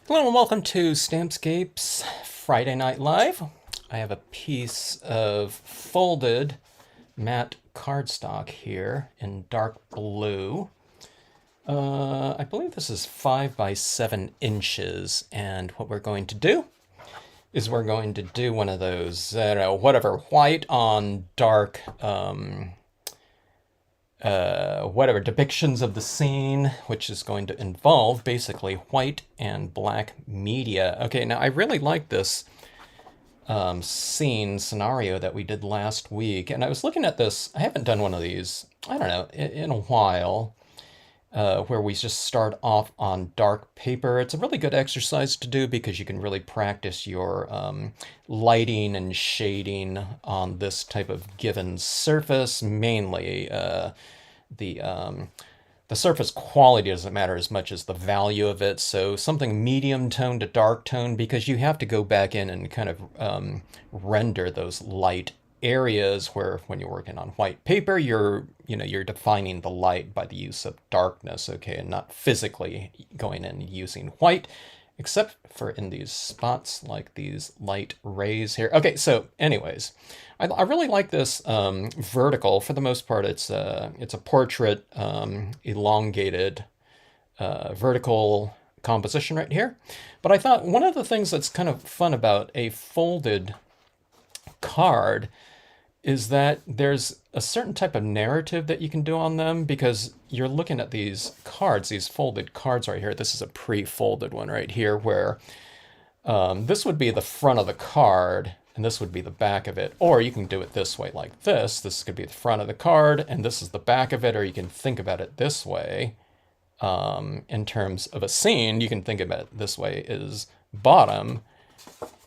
Hello and welcome to Stampscapes Friday Night Live. I have a piece of folded matte cardstock here in dark blue. I believe this is 5 by 7 inches, and what we're going to do is we're going to do one of those, I don't know, whatever, white on dark whatever depictions of the scene, which is going to involve basically white and black media. Okay, now I really like this scene scenario that we did last week, and I was looking at this. I haven't done one of these, I don't know, in a while, where we just start off on dark paper. It's a really good exercise to do because you can really practice your lighting and shading on this type of given surface, mainly the surface quality doesn't matter as much as the value of it. So something medium tone to dark tone, because you have to go back in and kind of render those light areas where when you're working on white paper, you're defining the light by the use of darkness, okay, and not physically going in and using white, except for in these spots like these light rays here. Okay, so anyways, I really like this vertical. For the most part, it's a portrait elongated vertical composition right here. But I thought one of the things that's kind of fun about a folded card is that there's a certain type of narrative that you can do on them, because you're looking at these cards, these folded cards right here. This is a pre-folded one right here, where this would be the front of the card and this would be the back of it. Or you can do it this way, like this. This could be the front of the card and this is the back of it. Or you can think about it this way. In terms of a scene, you can think about it this way: is bottom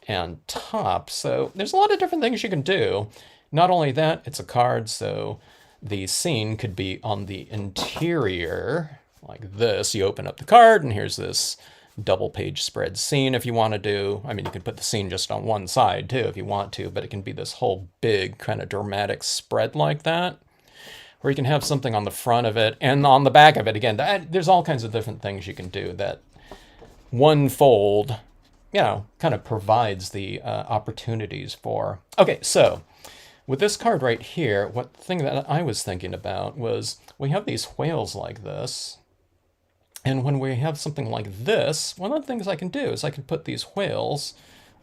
and top. So there's a lot of different things you can do. Not only that, it's a card, so the scene could be on the interior, like this. You open up the card, and here's this double page spread scene if you want to do. I mean, you can put the scene just on one side, too, if you want to, but it can be this whole big kind of dramatic spread like that. Or you can have something on the front of it, and on the back of it, again, there's all kinds of different things you can do that one fold, kind of provides the opportunities for. Okay, so with this card right here, what thing that I was thinking about was we have these whales like this. And when we have something like this, one of the things I can do is I can put these whales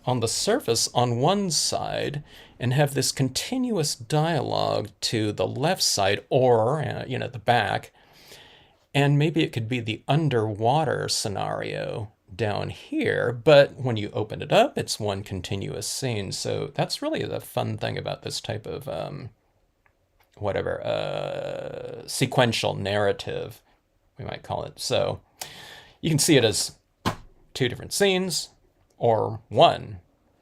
on the surface on one side and have this continuous dialogue to the left side, or, the back. And maybe it could be the underwater scenario down here, but when you open it up, it's one continuous scene. So that's really the fun thing about this type of sequential narrative, we might call it. So you can see it as two different scenes, or one,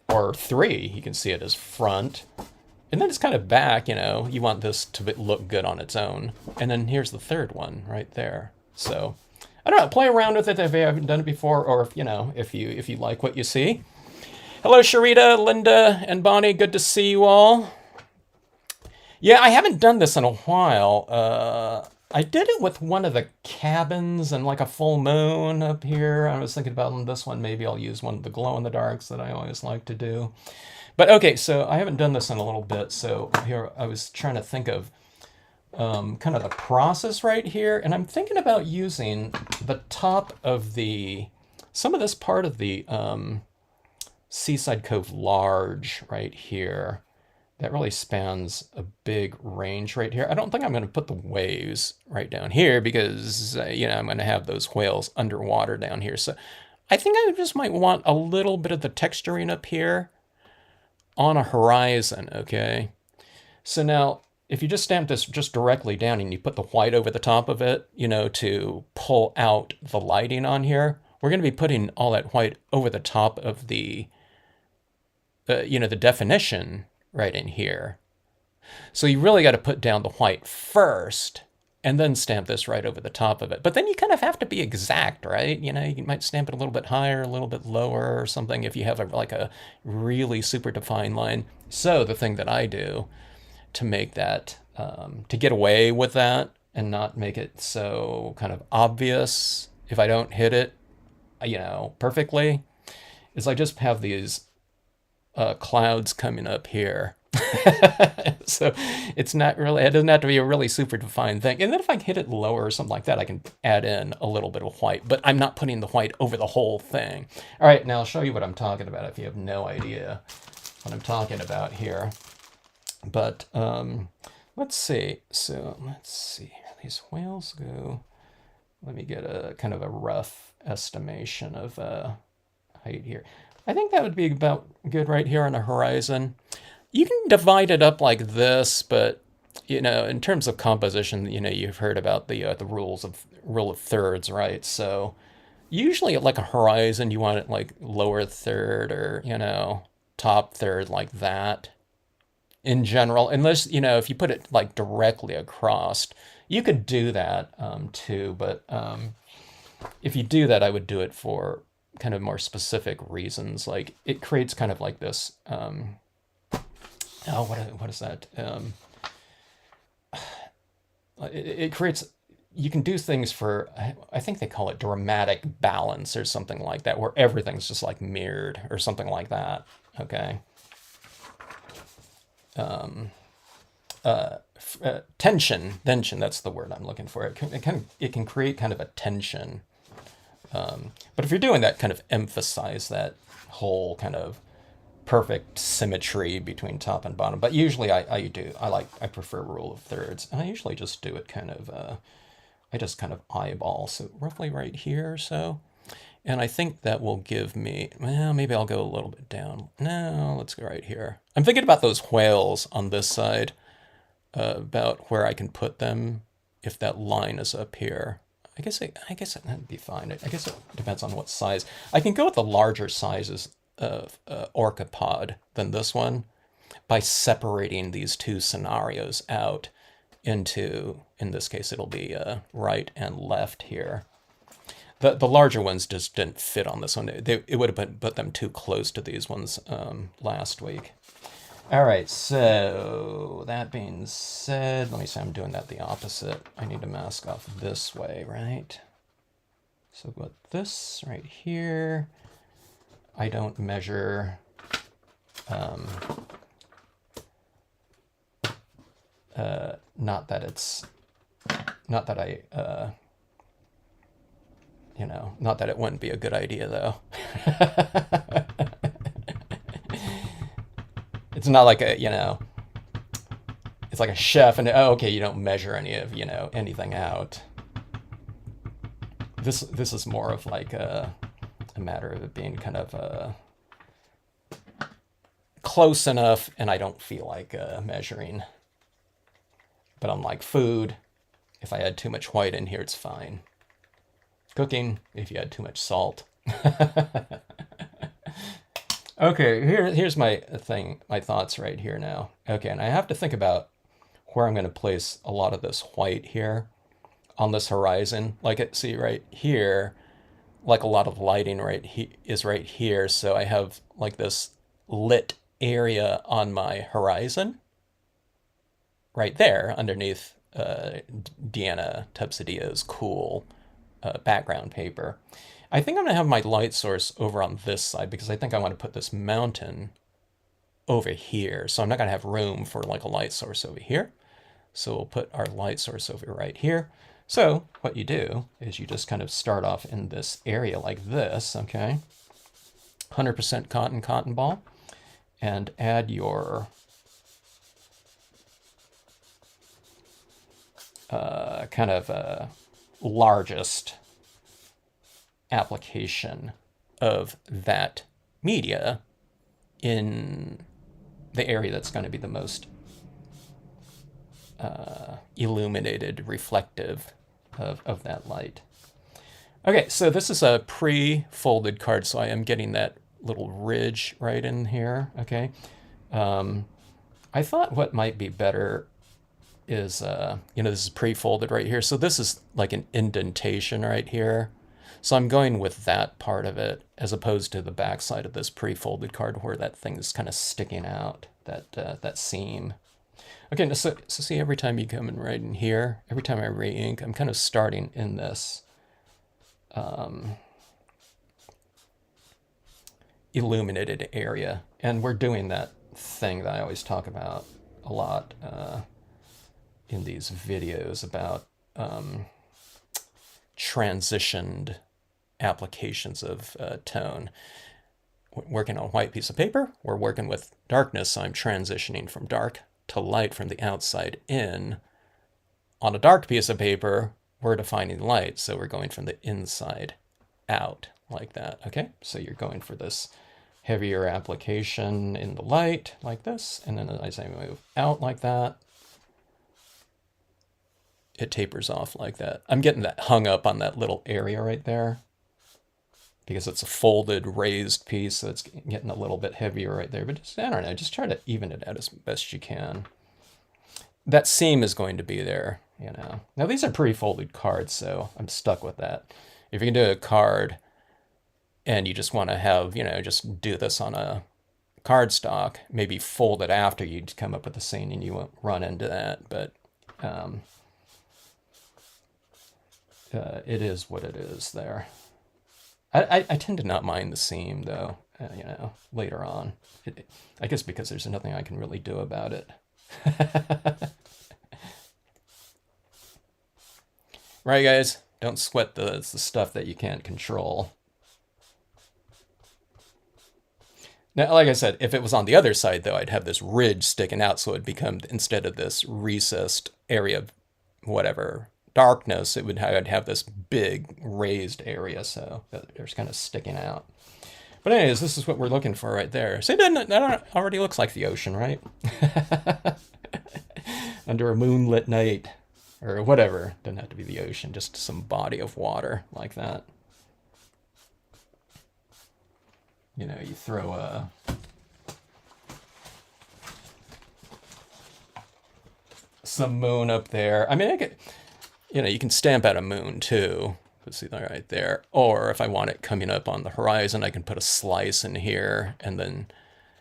or three. You can see it as front, and then it's kind of back. You want this to look good on its own. And then here's the third one right there. So I don't know, play around with it if you haven't done it before, or if you like what you see. Hello, Sharita, Linda, and Bonnie. Good to see you all. Yeah, I haven't done this in a while. I did it with one of the cabins and like a full moon up here. I was thinking about on this one, maybe I'll use one of the glow-in-the-darks that I always like to do. But okay, so I haven't done this in a little bit. So here I was trying to think of kind of the process right here, and I'm thinking about using the top of some of this part of the Seaside Cove Large right here. That really spans a big range right here. I don't think I'm going to put the waves right down here because, I'm going to have those whales underwater down here. So I think I just might want a little bit of the texturing up here on a horizon, okay? So now, if you just stamp this just directly down and you put the white over the top of it, to pull out the lighting on here, we're going to be putting all that white over the top of the definition right in here. So you really got to put down the white first and then stamp this right over the top of it. But then you kind of have to be exact, right? You might stamp it a little bit higher, a little bit lower or something if you have a really super defined line. So the thing that I do to make that, to get away with that and not make it so kind of obvious if I don't hit it, perfectly, is I just have these clouds coming up here. So it's not really, it doesn't have to be a really super defined thing. And then if I hit it lower or something like that, I can add in a little bit of white, but I'm not putting the white over the whole thing. All right, now I'll show you what I'm talking about if you have no idea what I'm talking about here. But let's see. So let's see. These whales go. Let me get a kind of a rough estimation of height here. I think that would be about good right here on the horizon. You can divide it up like this, but in terms of composition, you've heard about the rule of thirds, right? So usually at like a horizon, you want it like lower third or top third like that. In general, unless if you put it like directly across, you could do that too. But if you do that, I would do it for kind of more specific reasons. Like it creates kind of like this. What is that? It creates. You can do things for. I think they call it dramatic balance or something like that, where everything's just like mirrored or something like that. Okay. Tension. That's the word I'm looking for. It can create kind of a tension. But if you're doing that, kind of emphasize that whole kind of perfect symmetry between top and bottom. But usually I prefer rule of thirds, and I usually just do it kind of I just kind of eyeball, so roughly right here or so. And I think that will give me, well, maybe I'll go a little bit down. No, let's go right here. I'm thinking about those whales on this side, about where I can put them if that line is up here. I guess that'd be fine. I guess it depends on what size. I can go with the larger sizes of orcapod than this one by separating these two scenarios out into, in this case, it'll be right and left here. The larger ones just didn't fit on this one. It would have put them too close to these ones last week. All right, so that being said, let me say I'm doing that the opposite. I need to mask off this way, right? So with this right here, I don't measure not that it wouldn't be a good idea though. It's not like it's like a chef and okay, you don't measure any of, anything out. This is more of like a matter of it being kind of close enough, and I don't feel like measuring. But unlike food, if I add too much white in here, it's fine. Cooking, if you add too much salt. Okay, here's my thoughts right here now. Okay, and I have to think about where I'm going to place a lot of this white here on this horizon. Like, see right here, like a lot of lighting is right here. So I have like this lit area on my horizon right there underneath Deanna Tepsidia's cool background paper. I think I'm going to have my light source over on this side because I think I want to put this mountain over here. So I'm not going to have room for like a light source over here. So we'll put our light source over right here. So what you do is you just kind of start off in this area like this, okay? 100% cotton ball, and add your kind of largest application of that media in the area that's going to be the most illuminated, reflective of that light. Okay, so this is a pre-folded card, so I am getting that little ridge right in here, okay? I thought what might be better is, this is pre-folded right here, so this is like an indentation right here. So I'm going with that part of it as opposed to the back side of this pre-folded card where that thing is kind of sticking out, that seam. Okay, so see, every time you come in right in here, every time I re-ink, I'm kind of starting in this illuminated area. And we're doing that thing that I always talk about a lot in these videos about transitioned applications of tone. Working on a white piece of paper, we're working with darkness, so I'm transitioning from dark to light from the outside in. On a dark piece of paper, we're defining light, so we're going from the inside out, like that. Okay, so you're going for this heavier application in the light, like this, and then as I move out like that, it tapers off like that. I'm getting that hung up on that little area right there because it's a folded, raised piece, so it's getting a little bit heavier right there. But just, I don't know, just try to even it out as best you can. That seam is going to be there, you know. Now these are pre-folded cards, so I'm stuck with that. If you can do a card and you just want to have, you know, just do this on a cardstock, maybe fold it after you come up with the seam and you won't run into that, but it is what it is there. I tend to not mind the seam, though, you know, later on. I guess because there's nothing I can really do about it. Right, guys? Don't sweat the stuff that you can't control. Now, like I said, if it was on the other side, though, I'd have this ridge sticking out, so it'd become, instead of this recessed area of whatever darkness, I'd have this big raised area, so there's kind of sticking out. But anyways, this is what we're looking for right there. So that already looks like the ocean, right? Under a moonlit night, or whatever. Doesn't have to be the ocean, just some body of water like that. You know, you throw some moon up there. I mean, I could, you know, you can stamp out a moon too. Let's see that right there. Or if I want it coming up on the horizon, I can put a slice in here and then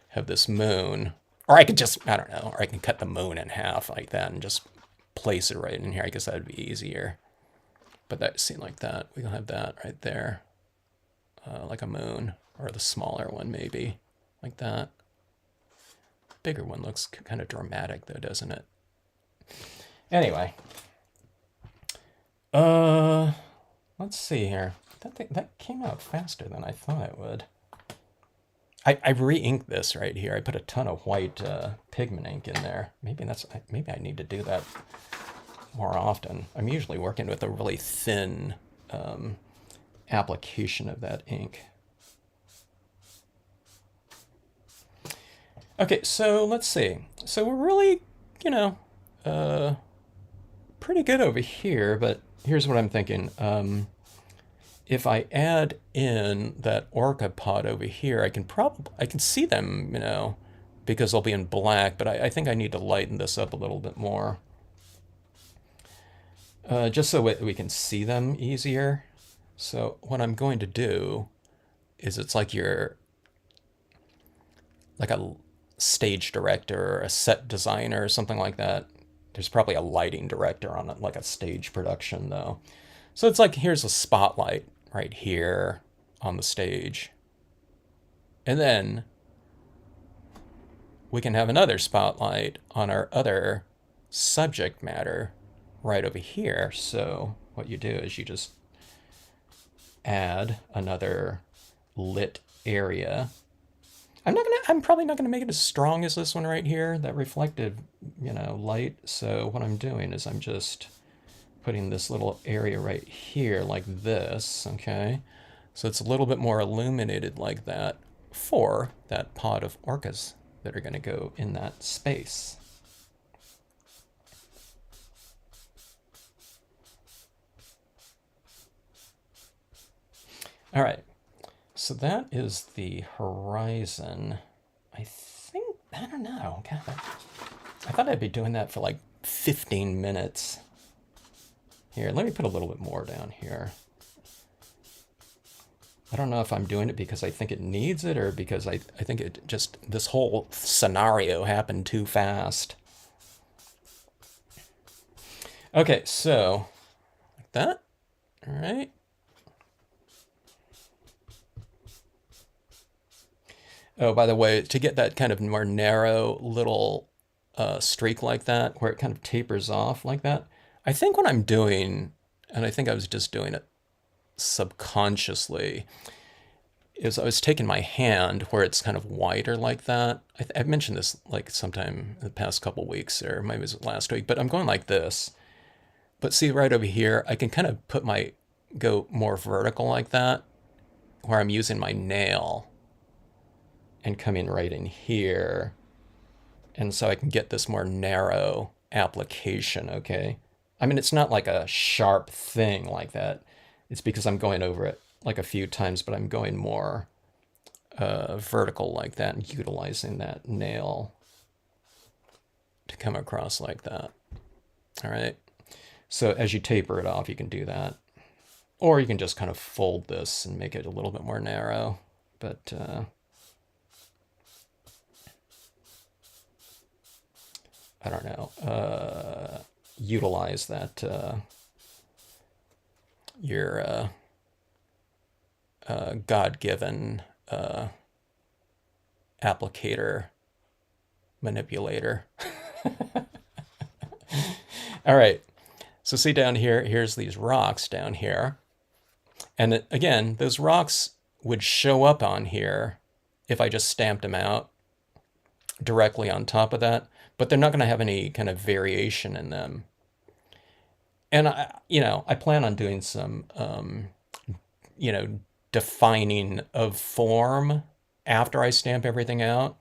have this moon. Or I could just, I don't know, or I can cut the moon in half like that and just place it right in here. I guess that would be easier. But that seemed like that. We can have that right there. Like a moon, or the smaller one maybe, like that. Bigger one looks kind of dramatic though, doesn't it? Anyway. Let's see here. That came out faster than I thought it would. I re-inked this right here. I put a ton of white pigment ink in there. Maybe I need to do that more often. I'm usually working with a really thin application of that ink. Okay, so let's see. So we're really, you know, pretty good over here, but here's what I'm thinking. If I add in that orca pod over here, I can see them, you know, because they'll be in black, but I think I need to lighten this up a little bit more. Just so we can see them easier. So what I'm going to do is it's like you're like a stage director or a set designer or something like that. There's probably a lighting director on it, like a stage production though. So it's like, here's a spotlight right here on the stage. And then we can have another spotlight on our other subject matter right over here. So what you do is you just add another lit area. I'm probably not gonna make it as strong as this one right here, that reflective, you know, light. So what I'm doing is I'm just putting this little area right here like this, okay? So it's a little bit more illuminated like that for that pod of orcas that are gonna go in that space. All right, so that is the horizon. I don't know. God, I thought I'd be doing that for like 15 minutes. Here, let me put a little bit more down here. I don't know if I'm doing it because I think it needs it or because I think it just, this whole scenario happened too fast. Okay, so like that. All right. Oh, by the way, to get that kind of more narrow little streak like that, where it kind of tapers off like that, I think what I'm doing, and I think I was just doing it subconsciously, is I was taking my hand where it's kind of wider like that. I've mentioned this like sometime in the past couple weeks, or maybe it was last week, but I'm going like this. But see right over here, I can kind of go more vertical like that, where I'm using my nail and coming right in here. And so I can get this more narrow application, okay? I mean, it's not like a sharp thing like that. It's because I'm going over it like a few times, but I'm going more vertical like that and utilizing that nail to come across like that. All right. So as you taper it off, you can do that. Or you can just kind of fold this and make it a little bit more narrow. But I don't know. Utilize that your God-given applicator manipulator. All right. So see down here, here's these rocks down here. And again, those rocks would show up on here if I just stamped them out directly on top of that, but they're not going to have any kind of variation in them. And I plan on doing some, defining of form after I stamp everything out.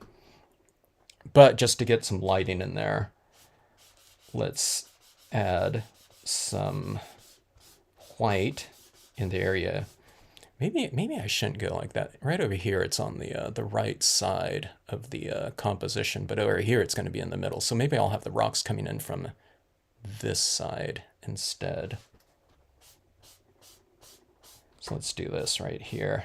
But just to get some lighting in there, let's add some white in the area. Maybe I shouldn't go like that. Right over here, it's on the right side of the composition, but over here it's going to be in the middle. So maybe I'll have the rocks coming in from this side instead. So let's do this right here.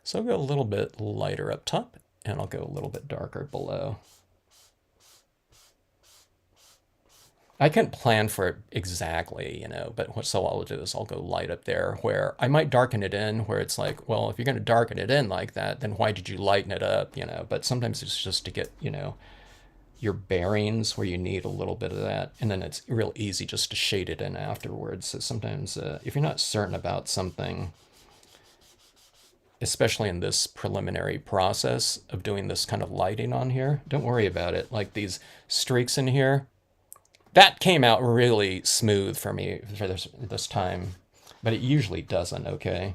So I'll go a little bit lighter up top, and I'll go a little bit darker below. I can't plan for it exactly, but so I'll do is I'll go light up there where I might darken it in where it's like, well, if you're going to darken it in like that, then why did you lighten it up, But sometimes it's just to get, your bearings where you need a little bit of that. And then it's real easy just to shade it in afterwards. So sometimes if you're not certain about something, especially in this preliminary process of doing this kind of lighting on here, don't worry about it. Like these streaks in here, that came out really smooth for me for this time, but it usually doesn't, okay?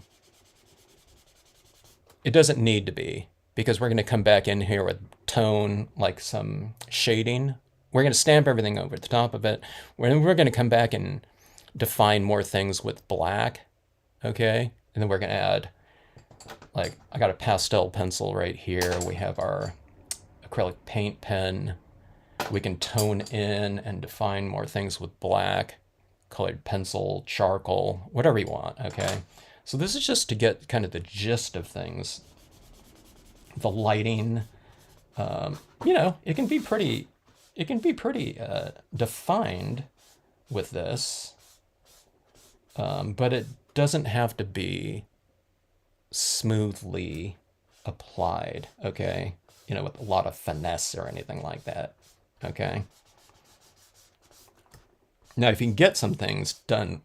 It doesn't need to be, because we're going to come back in here with tone, like some shading. We're going to stamp everything over the top of it. We're going to come back and define more things with black, okay? And then we're going to add, like, I got a pastel pencil right here. We have our acrylic paint pen. We can tone in and define more things with black, colored pencil, charcoal, whatever you want, okay? So this is just to get kind of the gist of things. The lighting, it can be pretty defined with this, but it doesn't have to be smoothly applied, okay? With a lot of finesse or anything like that. Okay. Now, if you can get some things done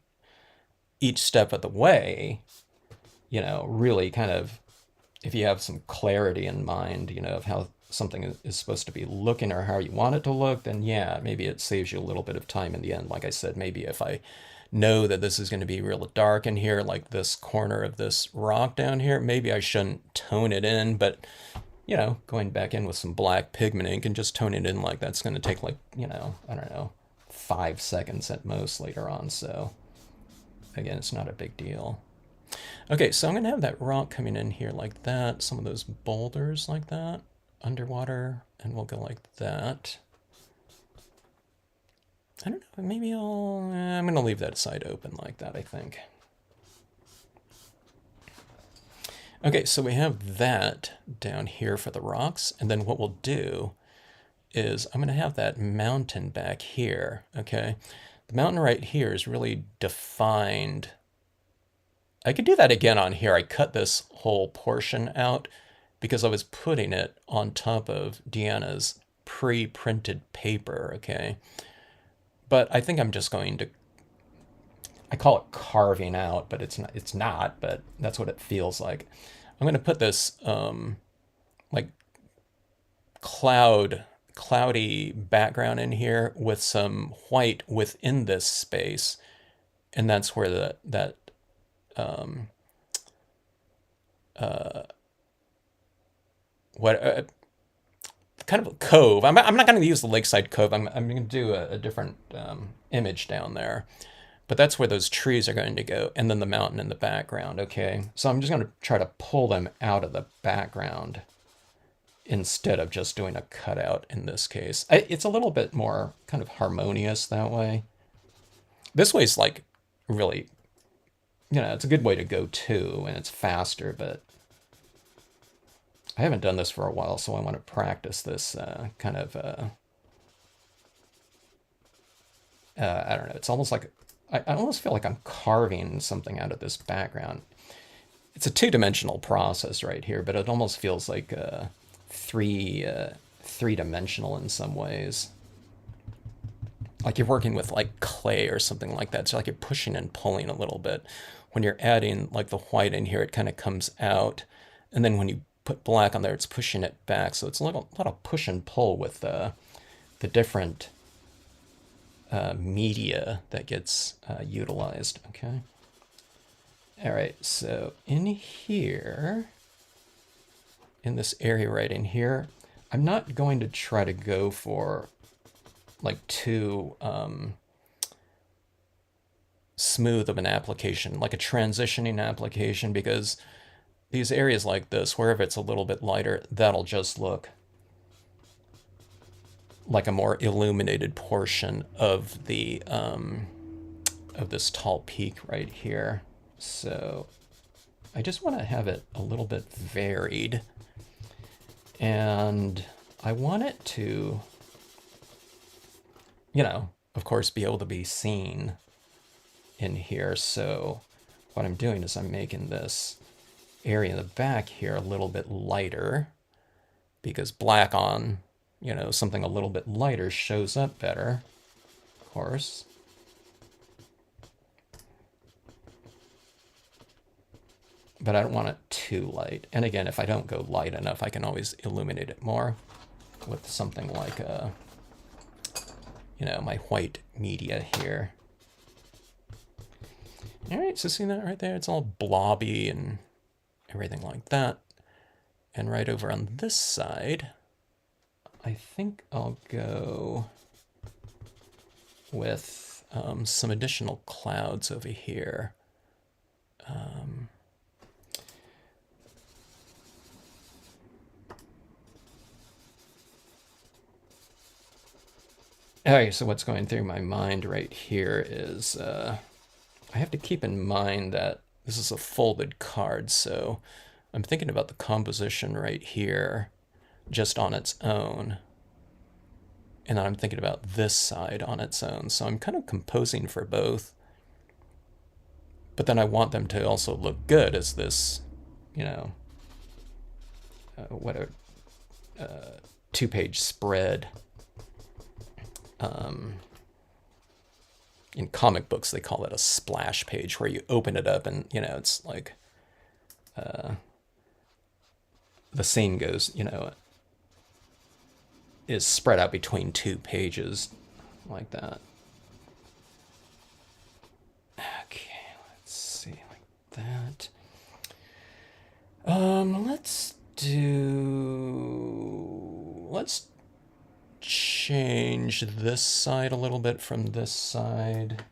each step of the way, really kind of, if you have some clarity in mind, of how something is supposed to be looking or how you want it to look, then yeah, maybe it saves you a little bit of time in the end. Like I said, maybe if I know that this is going to be real dark in here, like this corner of this rock down here, maybe I shouldn't tone it in, but going back in with some black pigment ink and just toning it in like that's going to take like, I don't know, 5 seconds at most later on. So again, it's not a big deal. Okay, so I'm going to have that rock coming in here like that, some of those boulders like that, underwater, and we'll go like that. I don't know, maybe I'm going to leave that side open like that, I think. Okay, so we have that down here for the rocks, and then what we'll do is I'm going to have that mountain back here, okay? The mountain right here is really defined I could do that again on here. I cut this whole portion out because I was putting it on top of Deanna's pre-printed paper, okay? But I think I'm just going to, I call it carving out, but it's not, but that's what it feels like. I'm going to put this like cloudy background in here with some white within this space, and that's where that um, what kind of a cove. I'm not going to use the lakeside cove. I'm going to do a different image down there. But that's where those trees are going to go, and then the mountain in the background, okay? So I'm just going to try to pull them out of the background instead of just doing a cutout in this case. It's a little bit more kind of harmonious that way. This way's like really, it's a good way to go too, and it's faster, but I haven't done this for a while, so I want to practice this kind of, I don't know, it's almost like, I almost feel like I'm carving something out of this background. It's a two-dimensional process right here, but it almost feels like three-dimensional in some ways. Like you're working with like clay or something like that. So like you're pushing and pulling a little bit. When you're adding like the white in here, it kind of comes out. And then when you put black on there, it's pushing it back. So it's a lot of push and pull with the different media that gets utilized. Okay. All right. So in here, in this area right in here, I'm not going to try to go for like too smooth of an application, like a transitioning application, because these areas like this, wherever it's a little bit lighter, that'll just look like a more illuminated portion of the of this tall peak right here. So I just want to have it a little bit varied, and I want it to, of course, be able to be seen in here. So what I'm doing is I'm making this area in the back here a little bit lighter, because black on, something a little bit lighter shows up better, of course. But I don't want it too light. And again, if I don't go light enough, I can always illuminate it more with something like my white media here. All right, so see that right there? It's all blobby and everything like that. And right over on this side, I think I'll go with some additional clouds over here. Okay, so what's going through my mind right here is I have to keep in mind that this is a folded card, so I'm thinking about the composition right here just on its own. And then I'm thinking about this side on its own. So I'm kind of composing for both. But then I want them to also look good as this, what a two-page spread. In comic books, they call it a splash page, where you open it up and, it's like the scene goes, is spread out between two pages like that. Okay, let's see, like that. Let's change this side a little bit from this side.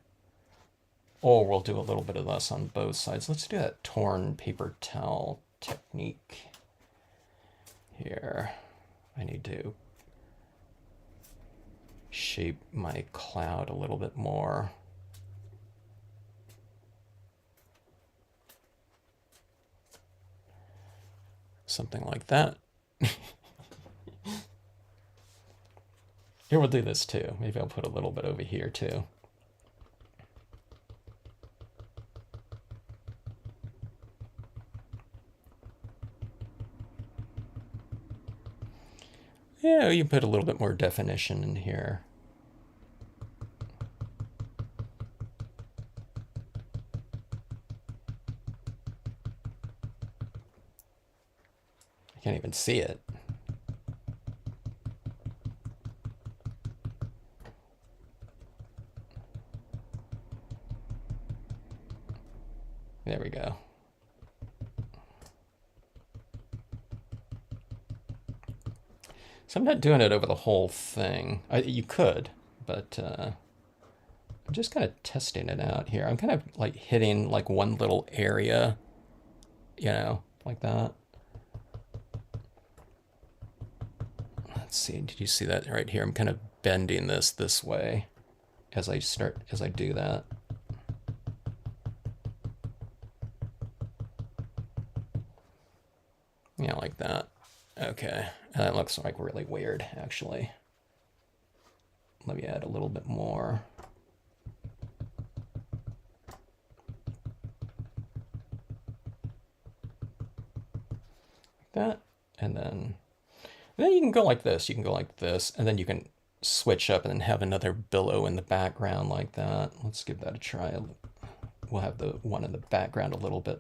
Or we'll do a little bit of this on both sides. Let's do that torn paper towel technique here. I need to shape my cloud a little bit more. Something like that. Here, we'll do this too. Maybe I'll put a little bit over here too. Yeah, you put a little bit more definition in here. I can't even see it. There we go. So I'm not doing it over the whole thing. You could, but I'm just kind of testing it out here. I'm kind of like hitting like one little area, like that. Let's see, did you see that right here? I'm kind of bending this way as I do that. Yeah, like that. Okay, that looks like really weird, actually. Let me add a little bit more. Like that, and then you can go like this. You can go like this, and then you can switch up and then have another billow in the background like that. Let's give that a try. We'll have the one in the background a little bit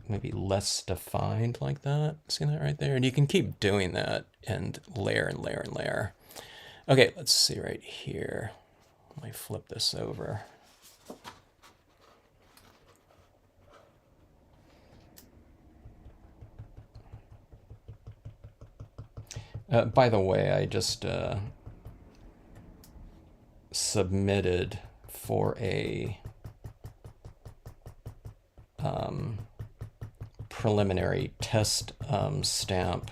maybe less defined like that. See that right there? And you can keep doing that and layer and layer and layer. Okay, let's see right here. Let me flip this over. By the way, I just submitted for a preliminary test stamp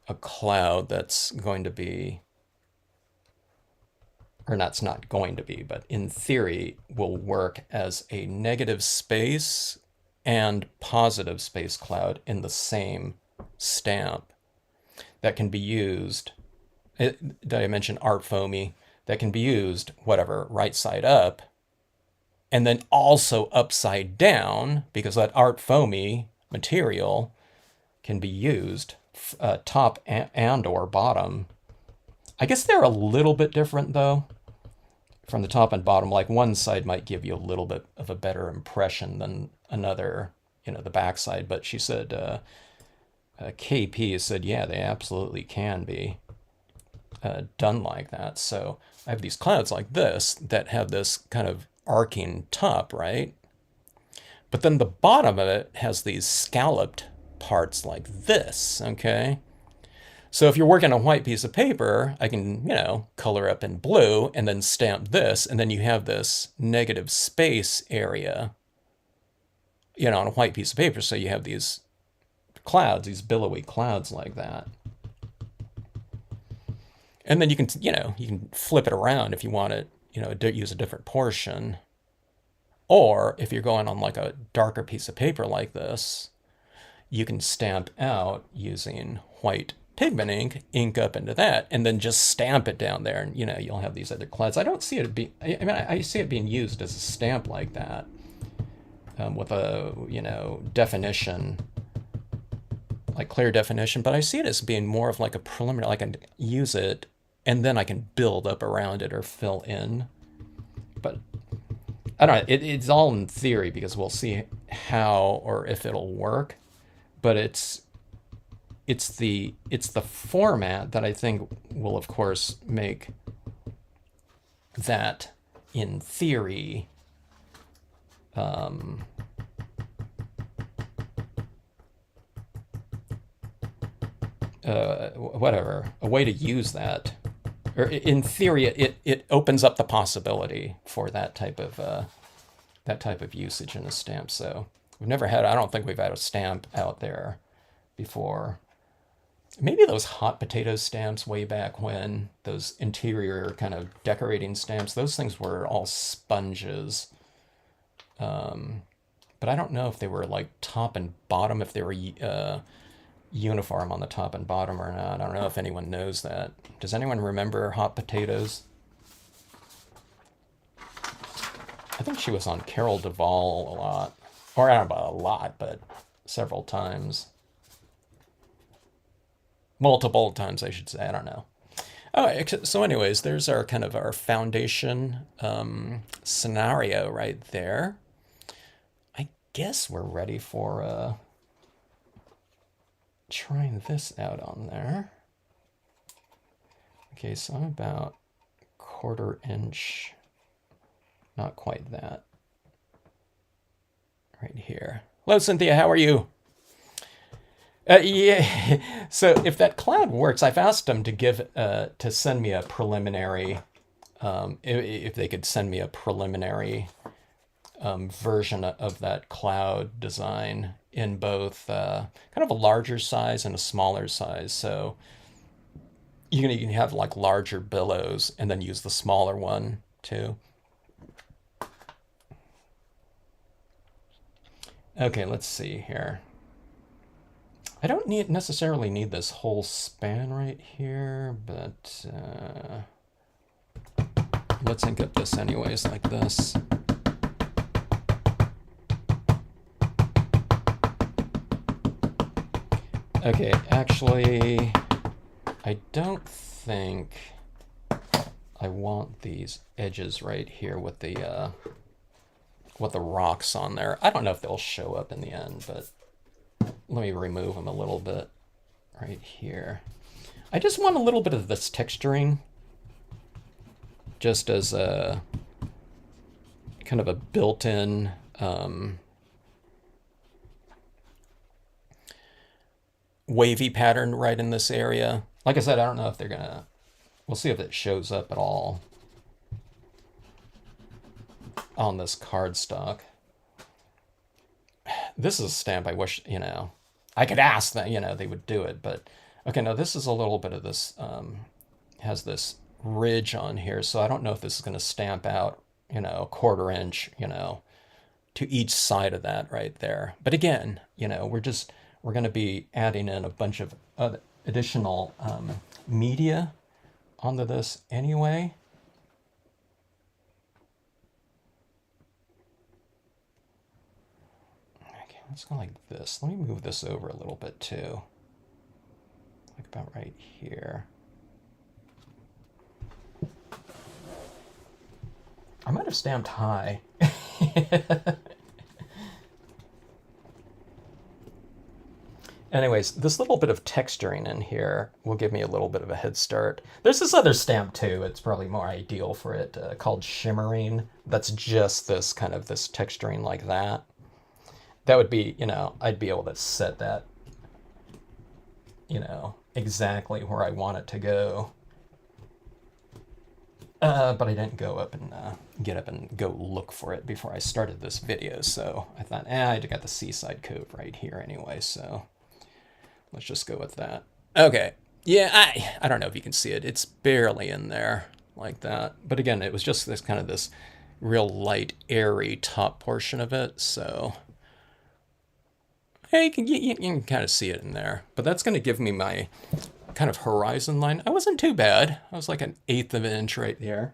a cloud that's going to be, or that's not going to be, but in theory will work as a negative space and positive space cloud in the same stamp that can be used. Did I mention art foamy? That can be used, whatever, right side up, and then also upside down, because that art foamy material can be used top and or bottom. I guess they're a little bit different though from the top and bottom. Like one side might give you a little bit of a better impression than another, the back side. But she said, KP said, yeah, they absolutely can be done like that. So I have these clouds like this that have this kind of arcing top, right? But then the bottom of it has these scalloped parts like this, okay? So if you're working on a white piece of paper, I can, color up in blue and then stamp this, and then you have this negative space area, on a white piece of paper. So you have these clouds, these billowy clouds like that. And then you can flip it around if you want it, use a different portion. Or if you're going on like a darker piece of paper like this, you can stamp out using white pigment ink up into that, and then just stamp it down there, and you'll have these other clouds. I don't see it be. I mean, I see it being used as a stamp like that, with a definition, like clear definition. But I see it as being more of like a preliminary. Like I can use it, and then I can build up around it or fill in. But I don't know. It's all in theory because we'll see how or if it'll work. But it's the format that I think will, of course, make that in theory whatever, a way to use that, or in theory it opens up the possibility for that type of usage in a stamp. So I don't think we've had a stamp out there before. Maybe those hot potato stamps way back when, those interior kind of decorating stamps, those things were all sponges. But I don't know if they were like top and bottom, if they were uniform on the top and bottom or not. I don't know if anyone knows that. Does anyone remember hot potatoes? I think she was on Carol Duvall a lot. Or I don't know about a lot, but several times. Multiple times, I should say. I don't know. Oh, so anyways, there's our kind of our foundation scenario right there. I guess we're ready for trying this out on there. Okay, so I'm about 1/4 inch, not quite that, right here. Hello, Cynthia, how are you? Yeah, so if that cloud works, I've asked them to send me a preliminary, if they could send me a preliminary version of that cloud design in both kind of a larger size and a smaller size. So you can have like larger billows and then use the smaller one too. Okay, let's see here. I don't necessarily need this whole span right here, but let's ink up this anyways like this. Okay, actually, I don't think I want these edges right here with the rocks on there. I don't know if they'll show up in the end, but let me remove them a little bit right here. I just want a little bit of this texturing, just as a kind of a built-in wavy pattern right in this area. Like I said, I don't know if they're gonna, we'll see if it shows up at all on this cardstock. This is a stamp I wish, I could ask that, they would do it, but okay, now this is a little bit of this, has this ridge on here, so I don't know if this is going to stamp out, 1/4 inch, to each side of that right there. But again, we're going to be adding in a bunch of additional media onto this anyway. Okay, let's go like this. Let me move this over a little bit too. Like about right here. I might have stamped high. Anyways, this little bit of texturing in here will give me a little bit of a head start. There's this other stamp too, it's probably more ideal for it, called Shimmering. That's just this kind of this texturing like that. That would be, I'd be able to set that, exactly where I want it to go. But I didn't go up and get up and go look for it before I started this video, so I thought, I got the Seaside Cove right here anyway, so let's just go with that. Okay, yeah, I don't know if you can see it. It's barely in there like that. But again, it was just this kind of this real light, airy top portion of it, so yeah, you can kind of see it in there. But that's going to give me my kind of horizon line. I wasn't too bad. I was like 1/8 of an inch right there.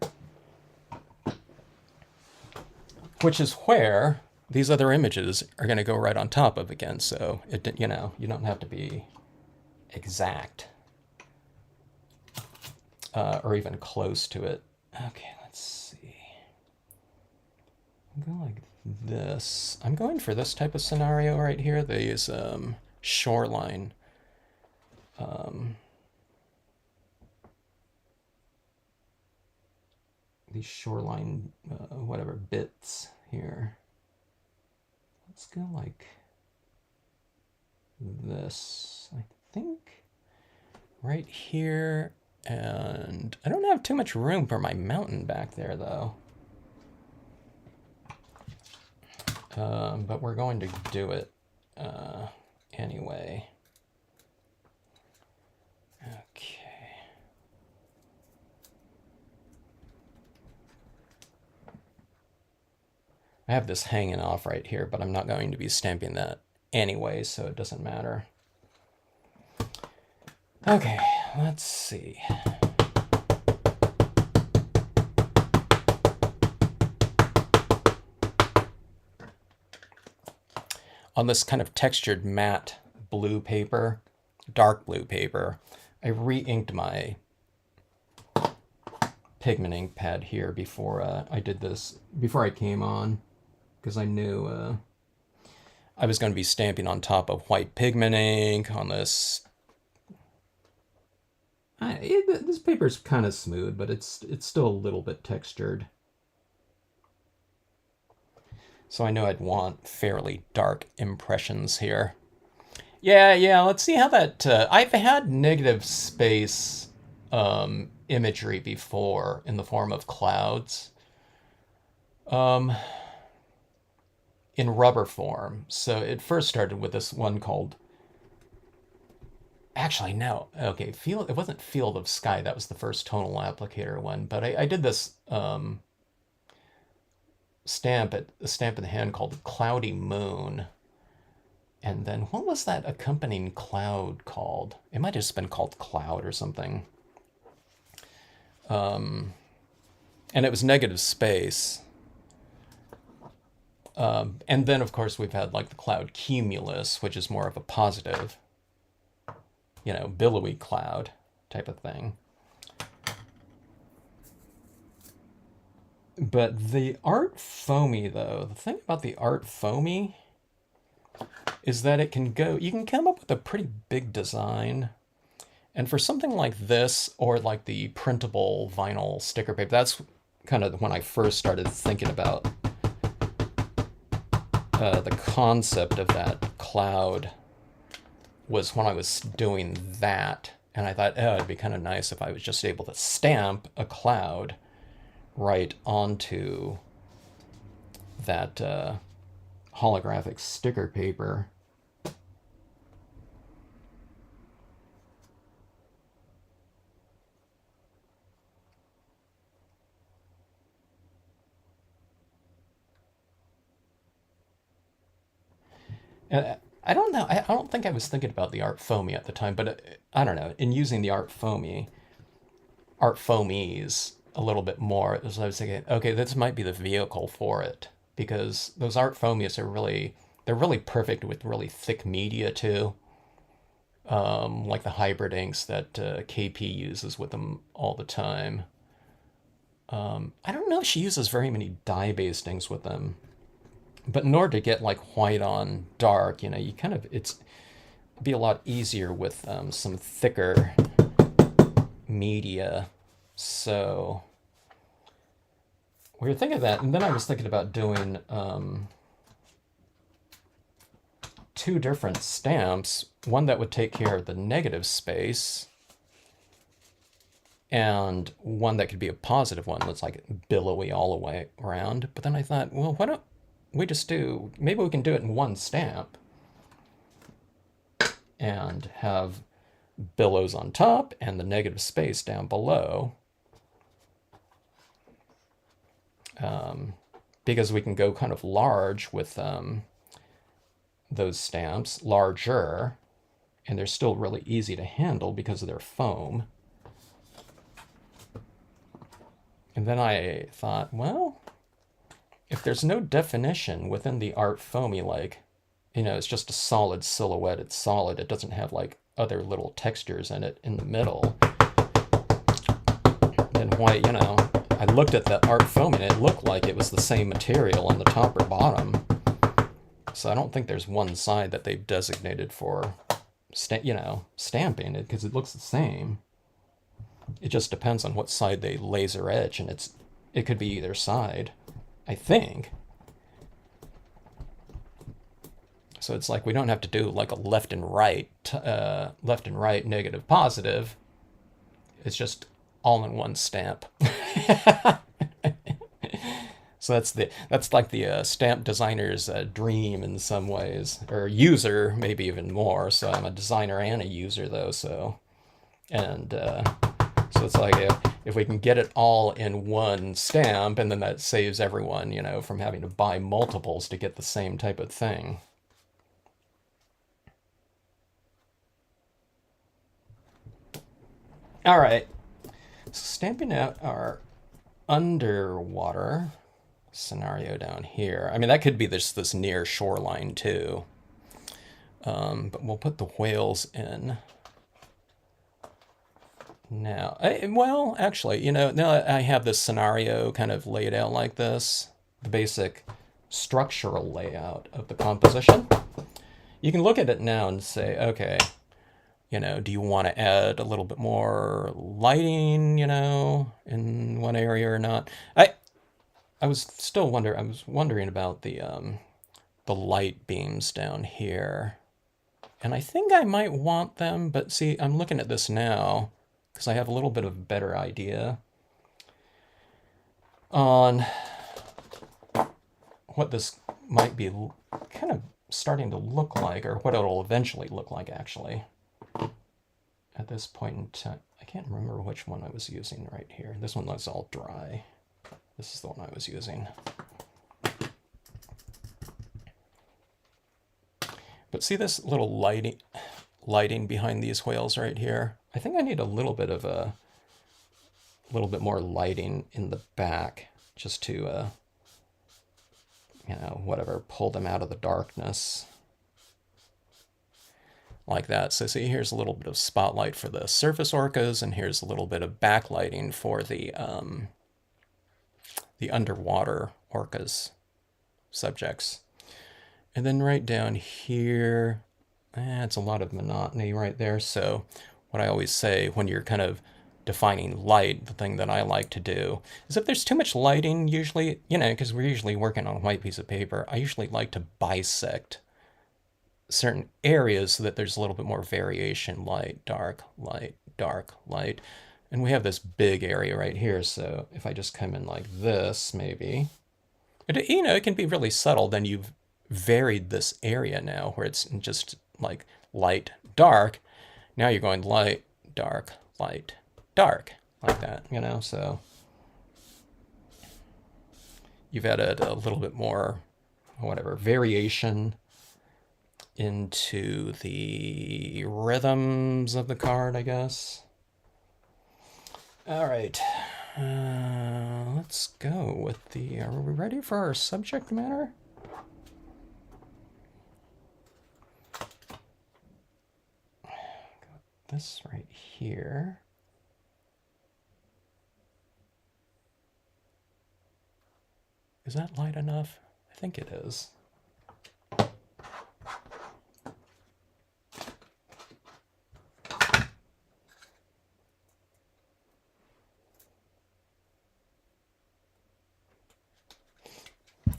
Which is where these other images are going to go right on top of again. So, you don't have to be exact or even close to it. Okay, let's see. I'll go like this. I'm going for this type of scenario right here. These shoreline these shoreline whatever bits here. Let's go like this, I think, right here. And I don't have too much room for my mountain back there though. But we're going to do it anyway. Okay. I have this hanging off right here, but I'm not going to be stamping that anyway, so it doesn't matter. Okay, let's see. On this kind of textured matte blue paper, dark blue paper, I re-inked my pigment ink pad here before I did this, before I came on, because I knew I was going to be stamping on top of white pigment ink on this. This paper's kind of smooth, but it's still a little bit textured. So I know I'd want fairly dark impressions here. Yeah, let's see how that... I've had negative space imagery before in the form of clouds in rubber form. So it first started with this one called... Actually, no. Okay, it wasn't Field of Sky. That was the first tonal applicator one. But I did this stamp in the hand called Cloudy Moon. And then what was that accompanying cloud called? It might have just been called Cloud or something. And it was negative space. And then, of course, we've had like the cloud cumulus, which is more of a positive, billowy cloud type of thing. But the art foamy, though, the thing about the art foamy is that you can come up with a pretty big design. And for something like this, or like the printable vinyl sticker paper, that's kind of when I first started thinking about the concept of that cloud, was when I was doing that. And I thought, oh, it'd be kind of nice if I was just able to stamp a cloud right onto that holographic sticker paper. I don't know. I don't think I was thinking about the art foamy at the time, but I don't know. In using the art foamies a little bit more, as I was thinking, okay, this might be the vehicle for it, because those art foamies they're really perfect with really thick media too, like the hybrid inks that KP uses with them all the time. I don't know if she uses very many dye-based inks with them. But in order to get like white on dark, you kind of, it'd be a lot easier with some thicker media. So we were thinking of that, and then I was thinking about doing two different stamps, one that would take care of the negative space, and one that could be a positive one that's like billowy all the way around. But then I thought, well, why don't maybe we can do it in one stamp and have billows on top and the negative space down below. Because we can go kind of large with those stamps, larger, and they're still really easy to handle because of their foam. And then I thought, well, if there's no definition within the art foamy, like, it's just a solid silhouette, it's solid, it doesn't have like other little textures in it in the middle, then why, I looked at the art foamy and it looked like it was the same material on the top or bottom. So I don't think there's one side that they've designated for, stamping it, because it looks the same. It just depends on what side they laser etch, and it could be either side, I think. So it's like we don't have to do like a left and right, negative, positive. It's just all in one stamp. So that's like the stamp designer's dream in some ways, or user maybe even more. So I'm a designer and a user though. So it's like if we can get it all in one stamp, and then that saves everyone, from having to buy multiples to get the same type of thing. All right, so stamping out our underwater scenario down here. I mean, that could be this near shoreline too. But we'll put the whales in Now, well, actually, now I have this scenario kind of laid out like this, the basic structural layout of the composition. You can look at it now and say, okay, do you want to add a little bit more lighting, in one area or not? I was wondering about the light beams down here. And I think I might want them, but see, I'm looking at this now because I have a little bit of a better idea on what this might be kind of starting to look like, or what it'll eventually look like, actually. At this point in time, I can't remember which one I was using right here. This one looks all dry. This is the one I was using. But see this little lighting behind these whales right here? I think I need a little bit more lighting in the back just to, whatever, pull them out of the darkness. Like that. So see, here's a little bit of spotlight for the surface orcas, and here's a little bit of backlighting for the underwater orcas subjects. And then right down here, it's a lot of monotony right there. So what I always say when you're kind of defining light, the thing that I like to do is if there's too much lighting, usually, because we're usually working on a white piece of paper, I usually like to bisect certain areas so that there's a little bit more variation, light, dark, light, dark, light. And we have this big area right here. So if I just come in like this, maybe, it can be really subtle. Then you've varied this area now where it's just like light, dark. Now you're going light, dark, like that, so you've added a little bit more, whatever, variation into the rhythms of the card, I guess. All right, let's go with are we ready for our subject matter? This right here. Is that light enough? I think it is.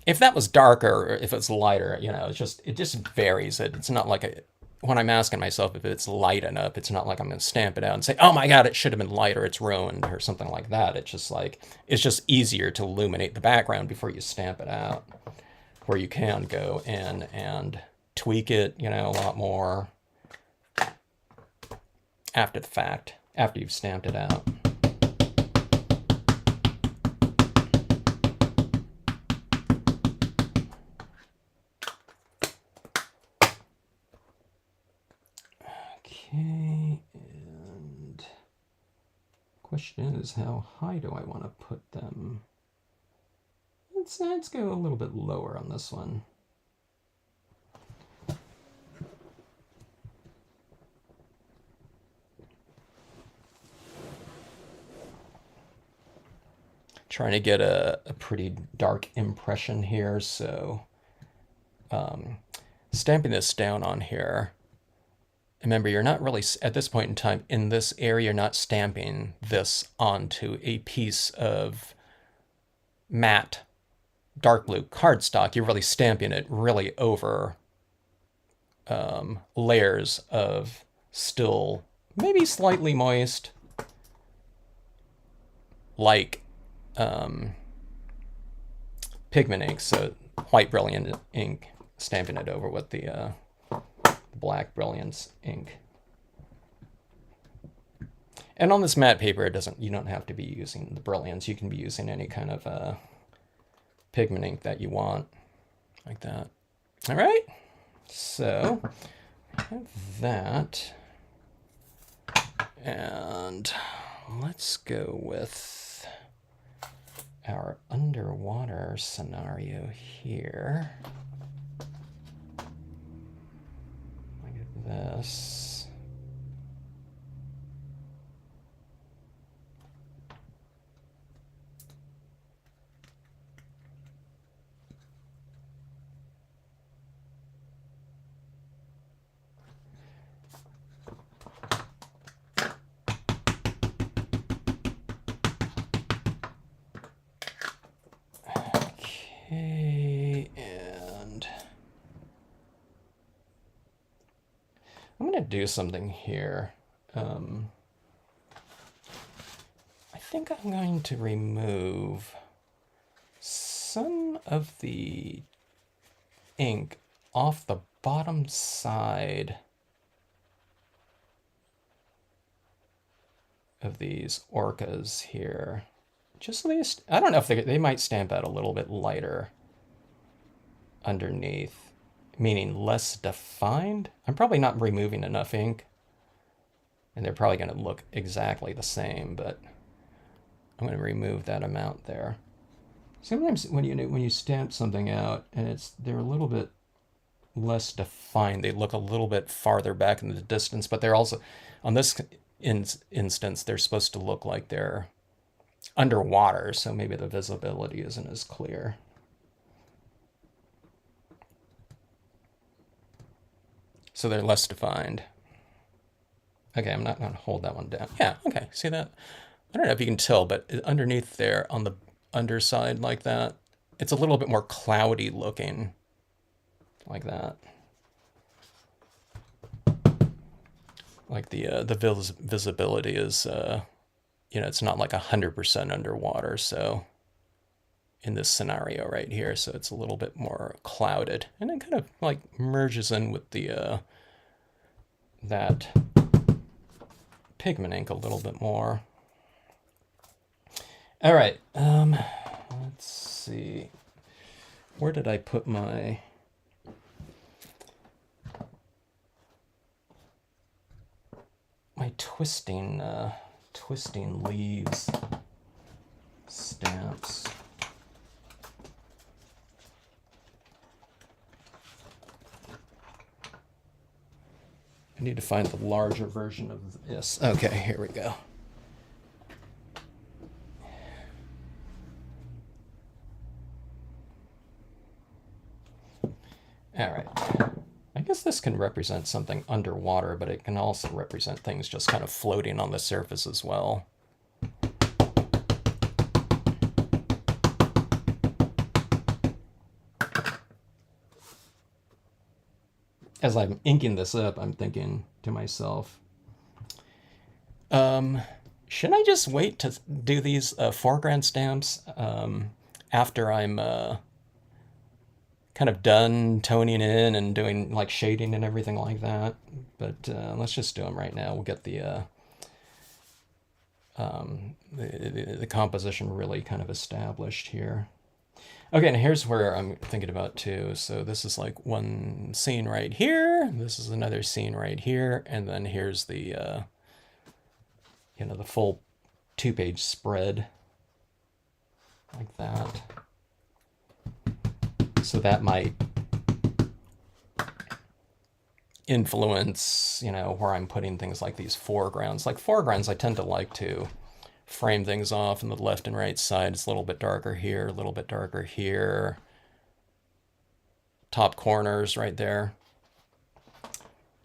If that was darker, or if it's lighter, it just varies. It's not like when I'm asking myself if it's light enough, it's not like I'm going to stamp it out and say, oh my God, it should have been lighter, it's ruined, or something like that. It's just easier to illuminate the background before you stamp it out, where you can go in and tweak it, a lot more after the fact, after you've stamped it out. Okay, and question is, how high do I want to put them? Let's go a little bit lower on this one. Trying to get a pretty dark impression here, so stamping this down on here. Remember, you're not really, at this point in time, in this area, you're not stamping this onto a piece of matte dark blue cardstock. You're really stamping it really over layers of still maybe slightly moist, like pigment ink, so white brilliant ink, stamping it over with the black brilliance ink. And on this matte paper, you don't have to be using the brilliance. You can be using any kind of pigment ink that you want, like that. All right, so I have that, and let's go with our underwater scenario here. Look at this. I'm going to do something here. I think I'm going to remove some of the ink off the bottom side of these orcas here. Just so these, I don't know if they might stamp out a little bit lighter underneath, meaning less defined. I'm probably not removing enough ink, and they're probably going to look exactly the same, but I'm going to remove that amount there. Sometimes when you stamp something out and they're a little bit less defined, they look a little bit farther back in the distance, but they're also, on this instance, they're supposed to look like they're underwater, so maybe the visibility isn't as clear. So they're less defined. Okay, I'm not going to hold that one down. Yeah, okay, see that? I don't know if you can tell, but underneath there on the underside like that, it's a little bit more cloudy looking, like that. Like the visibility is, it's not like 100% underwater, so in this scenario right here, so it's a little bit more clouded, and it kind of like merges in with the that pigment ink a little bit more. All right, let's see. Where did I put my twisting leaves stamps? I need to find the larger version of this. Okay, here we go. All right. I guess this can represent something underwater, but it can also represent things just kind of floating on the surface as well. As I'm inking this up, I'm thinking to myself, should I just wait to do these foreground stamps after I'm kind of done toning in and doing like shading and everything like that? But let's just do them right now. We'll get the composition really kind of established here. Okay, and here's where I'm thinking about too. So this is like one scene right here. This is another scene right here, and then here's the the full 2-page spread like that. So that might influence, where I'm putting things like these foregrounds. Like foregrounds, I tend to like to frame things off on the left and right side. It's a little bit darker here, a little bit darker here. Top corners right there.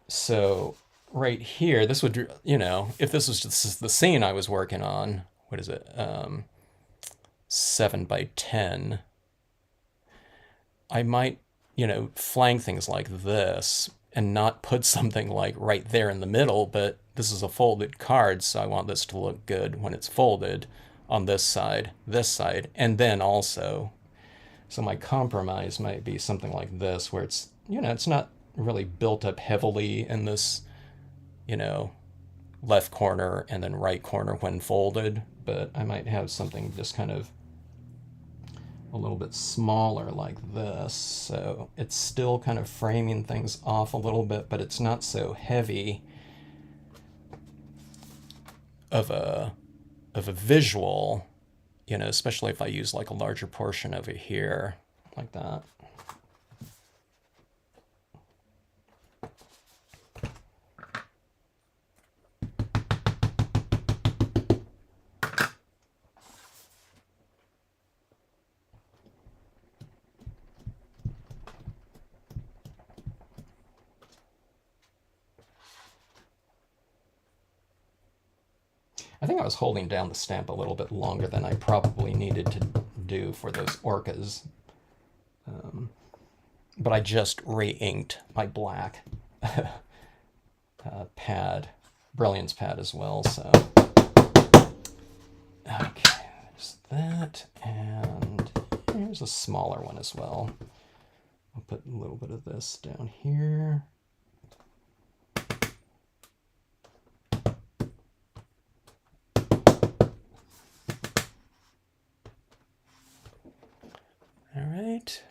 So right here, this would, if this was just the scene I was working on, what is it? 7 by 10. I might, flank things like this and not put something like right there in the middle, but this is a folded card, so I want this to look good when it's folded on this side, and then also. So my compromise might be something like this, where it's, it's not really built up heavily in this, left corner and then right corner when folded, but I might have something just kind of a little bit smaller like this. So it's still kind of framing things off a little bit, but it's not so heavy of a visual, especially if I use like a larger portion over here like that. I think I was holding down the stamp a little bit longer than I probably needed to do for those orcas. But I just re-inked my black. pad, brilliance pad as well. So, okay, there's that, and here's a smaller one as well. I'll put a little bit of this down here. All right.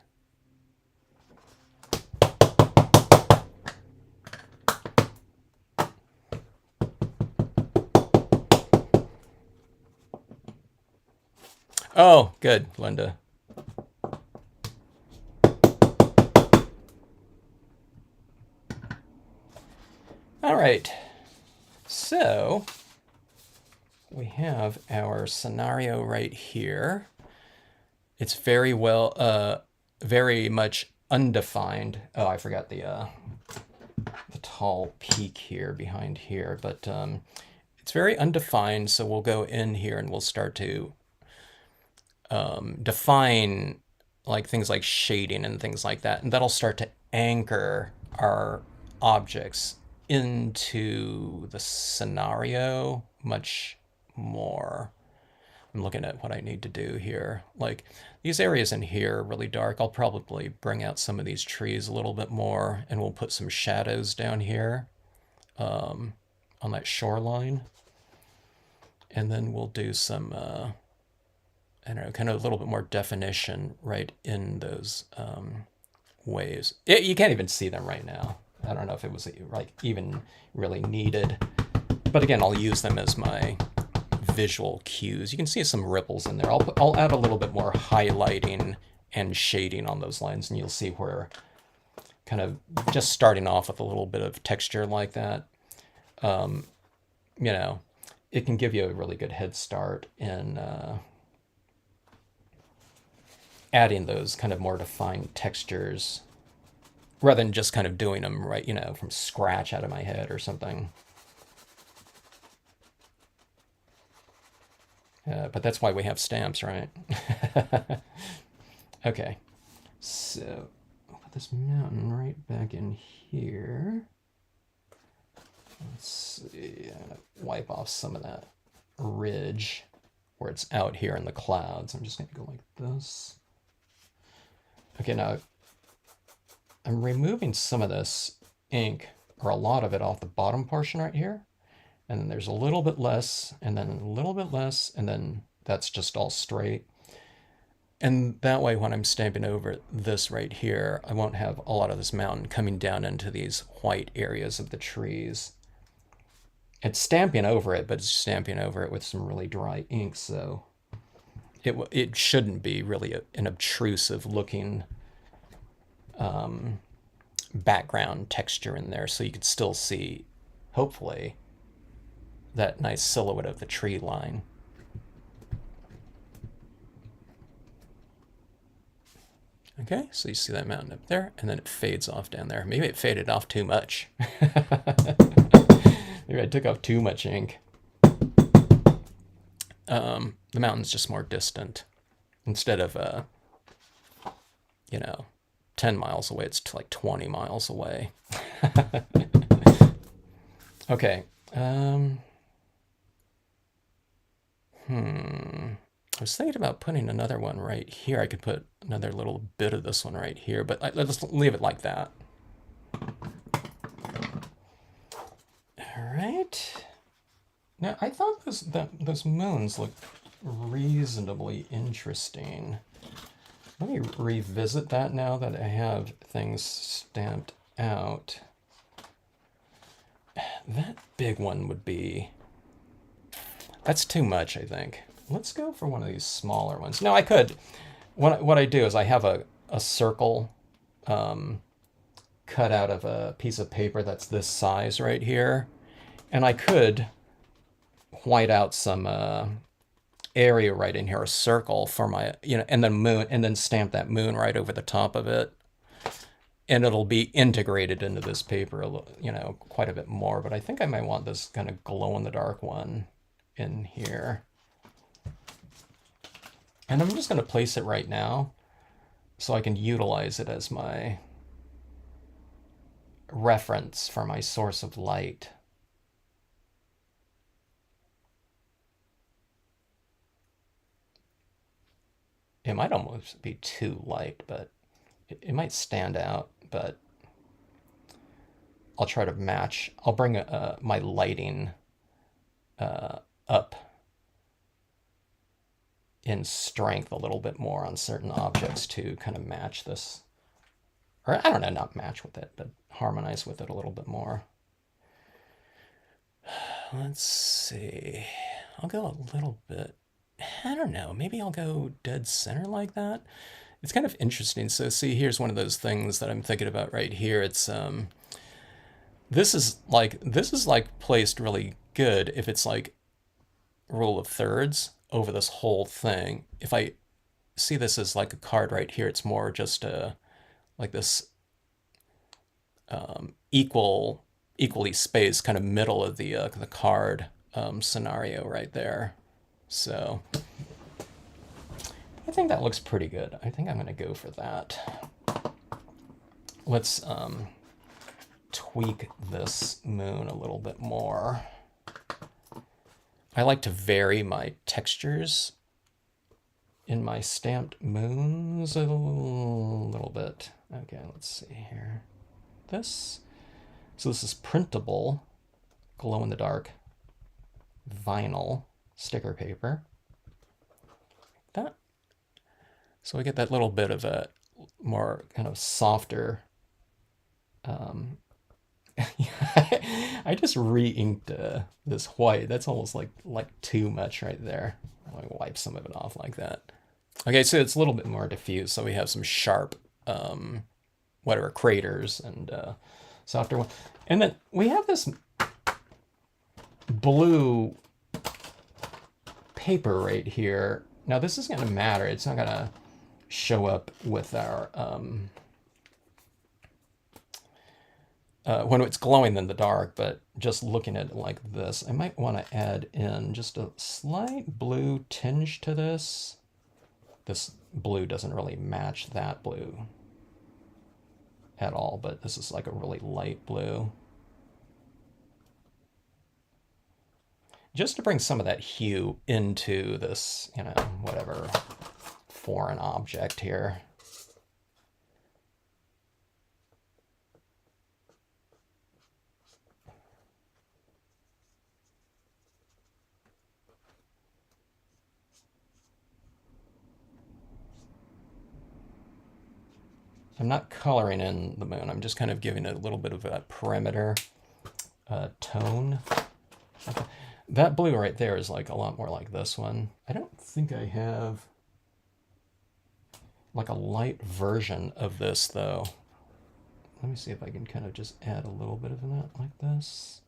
Oh, good, Linda. All right. So we have our scenario right here. It's very very much undefined. Oh, I forgot the tall peak here behind here, but it's very undefined. So we'll go in here and we'll start to define like things like shading and things like that, and that'll start to anchor our objects into the scenario much more. I'm looking at what I need to do here. Like these areas in here are really dark. I'll probably bring out some of these trees a little bit more, and we'll put some shadows down here on that shoreline. And then we'll do some, I don't know, kind of a little bit more definition right in those waves. You can't even see them right now. I don't know if it was like even really needed. But again, I'll use them as my visual cues. You can see some ripples in there. I'll add a little bit more highlighting and shading on those lines, and you'll see where kind of just starting off with a little bit of texture like that, you know, it can give you a really good head start in adding those kind of more defined textures rather than just kind of doing them right, you know, from scratch out of my head or something. But that's why we have stamps, right? Okay, so I'll put this mountain right back in here. Let's see, I'm gonna wipe off some of that ridge where it's out here in the clouds. I'm just gonna go like this. Okay, now I'm removing some of this ink, or a lot of it, off the bottom portion right here. And then there's a little bit less, and then a little bit less, and then that's just all straight. And that way, when I'm stamping over this right here, I won't have a lot of this mountain coming down into these white areas of the trees. It's stamping over it, but it's stamping over it with some really dry ink, so it shouldn't be really an obtrusive looking background texture in there, so you could still see, hopefully, that nice silhouette of the tree line. Okay, so you see that mountain up there, and then it fades off down there. Maybe it faded off too much. Maybe I took off too much ink. The mountain's just more distant. Instead of, you know, 10 miles away, it's like 20 miles away. Okay. I was thinking about putting another one right here. I could put another little bit of this one right here, but let's leave it like that. All right. Now, I thought those moons looked reasonably interesting. Let me revisit that now that I have things stamped out. That big one would be... That's too much, I think. Let's go for one of these smaller ones. Now, I could... What I do is I have a circle cut out of a piece of paper that's this size right here. And I could white out some area right in here, a circle for my, you know, and then moon, and then stamp that moon right over the top of it. And it'll be integrated into this paper, you know, quite a bit more. But I think I might want this kind of glow-in-the-dark one in here. And I'm just going to place it right now so I can utilize it as my reference for my source of light. It might almost be too light, but it might stand out, but I'll try to match. I'll bring my lighting up in strength a little bit more on certain objects to kind of match this. Or I don't know, not match with it, but harmonize with it a little bit more. Let's see. I'll go a little bit. I don't know. Maybe I'll go dead center like that. It's kind of interesting. So see, here's one of those things that I'm thinking about right here. It's this is like placed really good if it's like rule of thirds over this whole thing. If I see this as like a card right here, it's more just like this equally spaced kind of middle of the card scenario right there. So I think that looks pretty good. I think I'm going to go for that. Let's tweak this moon a little bit more. I like to vary my textures in my stamped moons a little bit. Okay, let's see here. So this is printable, glow-in-the-dark vinyl sticker paper. Like that. So I get that little bit of a more kind of softer. I just re-inked this white. That's almost like too much right there. I'll wipe some of it off like that. Okay, so it's a little bit more diffuse. So we have some sharp, whatever, craters and softer one. And then we have this blue paper right here. Now this is going to matter. It's not going to show up with our when it's glowing in the dark, but just looking at it like this, I might want to add in just a slight blue tinge to this. This blue doesn't really match that blue at all, but this is like a really light blue. Just to bring some of that hue into this, you know, whatever foreign object here. I'm not coloring in the moon. I'm just kind of giving it a little bit of a perimeter tone. Okay. That blue right there is like a lot more like this one. I don't think I have like a light version of this though. Let me see if I can kind of just add a little bit of that like this.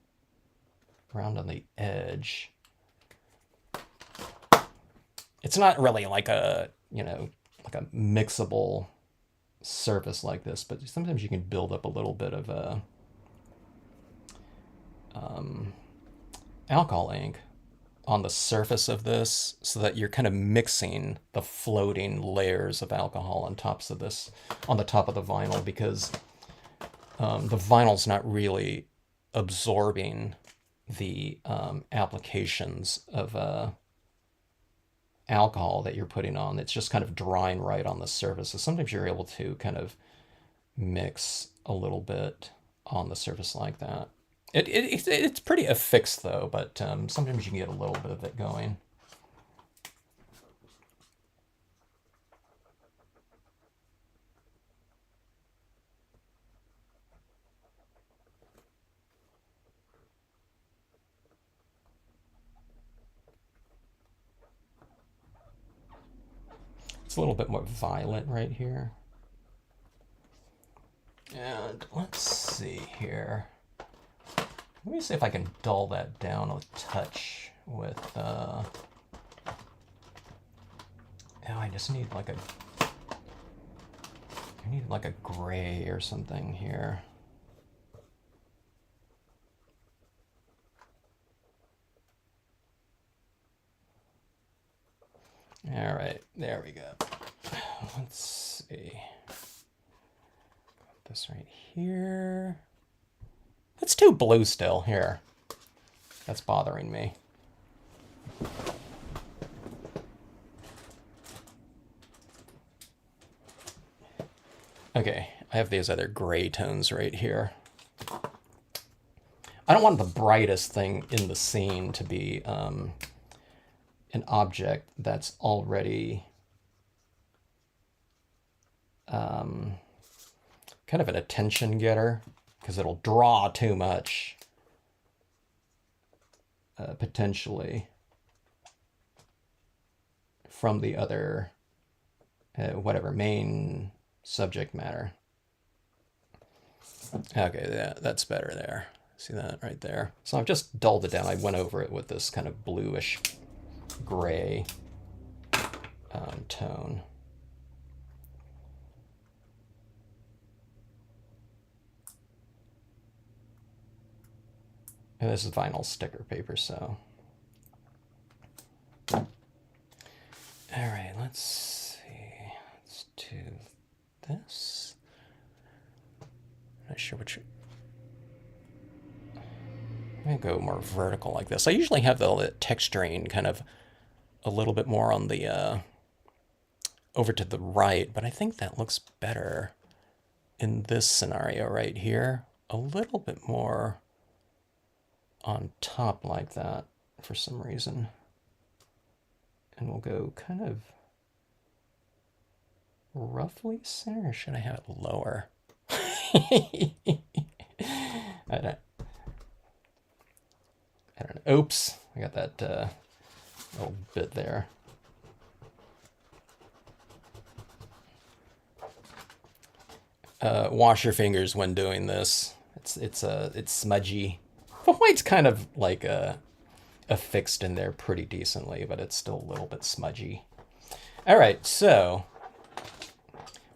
Around on the edge. It's not really like a, you know, like a mixable surface like this, but sometimes you can build up a little bit of a alcohol ink on the surface of this so that you're kind of mixing the floating layers of alcohol on tops of this, on the top of the vinyl, because the vinyl's not really absorbing the applications of alcohol that you're putting on. It's just kind of drying right on the surface. So sometimes you're able to kind of mix a little bit on the surface like that. It's pretty affixed though, but sometimes you can get a little bit of it going. It's a little bit more violet right here. And let's see here. Let me see if I can dull that down a touch with, oh, I just need like I need like a gray or something here. All right, there we go. Let's see. Got this right here. That's too blue still here. That's bothering me. Okay, I have these other gray tones right here. I don't want the brightest thing in the scene to be an object that's already kind of an attention getter, because it'll draw too much, potentially, from the other, whatever, main subject matter. Okay, that's better there. See that right there? So I've just dulled it down. I went over it with this kind of bluish gray tone. And this is vinyl sticker paper, so. All right, let's see. Let's do this. Not sure which. I'm gonna go more vertical like this. I usually have the texturing kind of a little bit more on the over to the right, but I think that looks better in this scenario right here. A little bit more on top like that for some reason. And we'll go kind of roughly center, or should I have it lower? I don't know. Oops, I got that little bit there. Wash your fingers when doing this. It's smudgy. The white's kind of like affixed in there pretty decently, but it's still a little bit smudgy. All right, so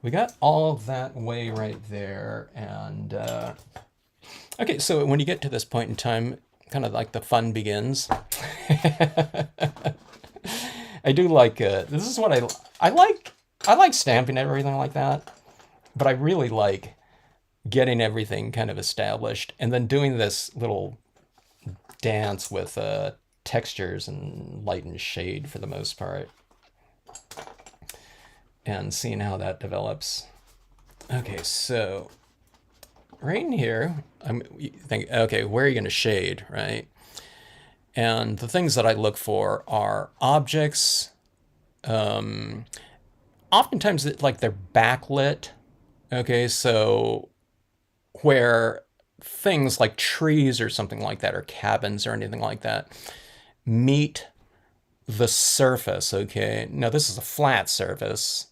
we got all of that way right there, and okay, so when you get to this point in time, kind of like the fun begins. I do like this is what I like. I like stamping and everything like that, but I really like getting everything kind of established and then doing this little dance with textures and light and shade for the most part, and seeing how that develops. Okay, so right in here, I'm thinking, okay, where are you going to shade, right? And the things that I look for are objects. Oftentimes, like they're backlit. Okay, so where things like trees or something like that, or cabins or anything like that, meet the surface. Okay, now this is a flat surface.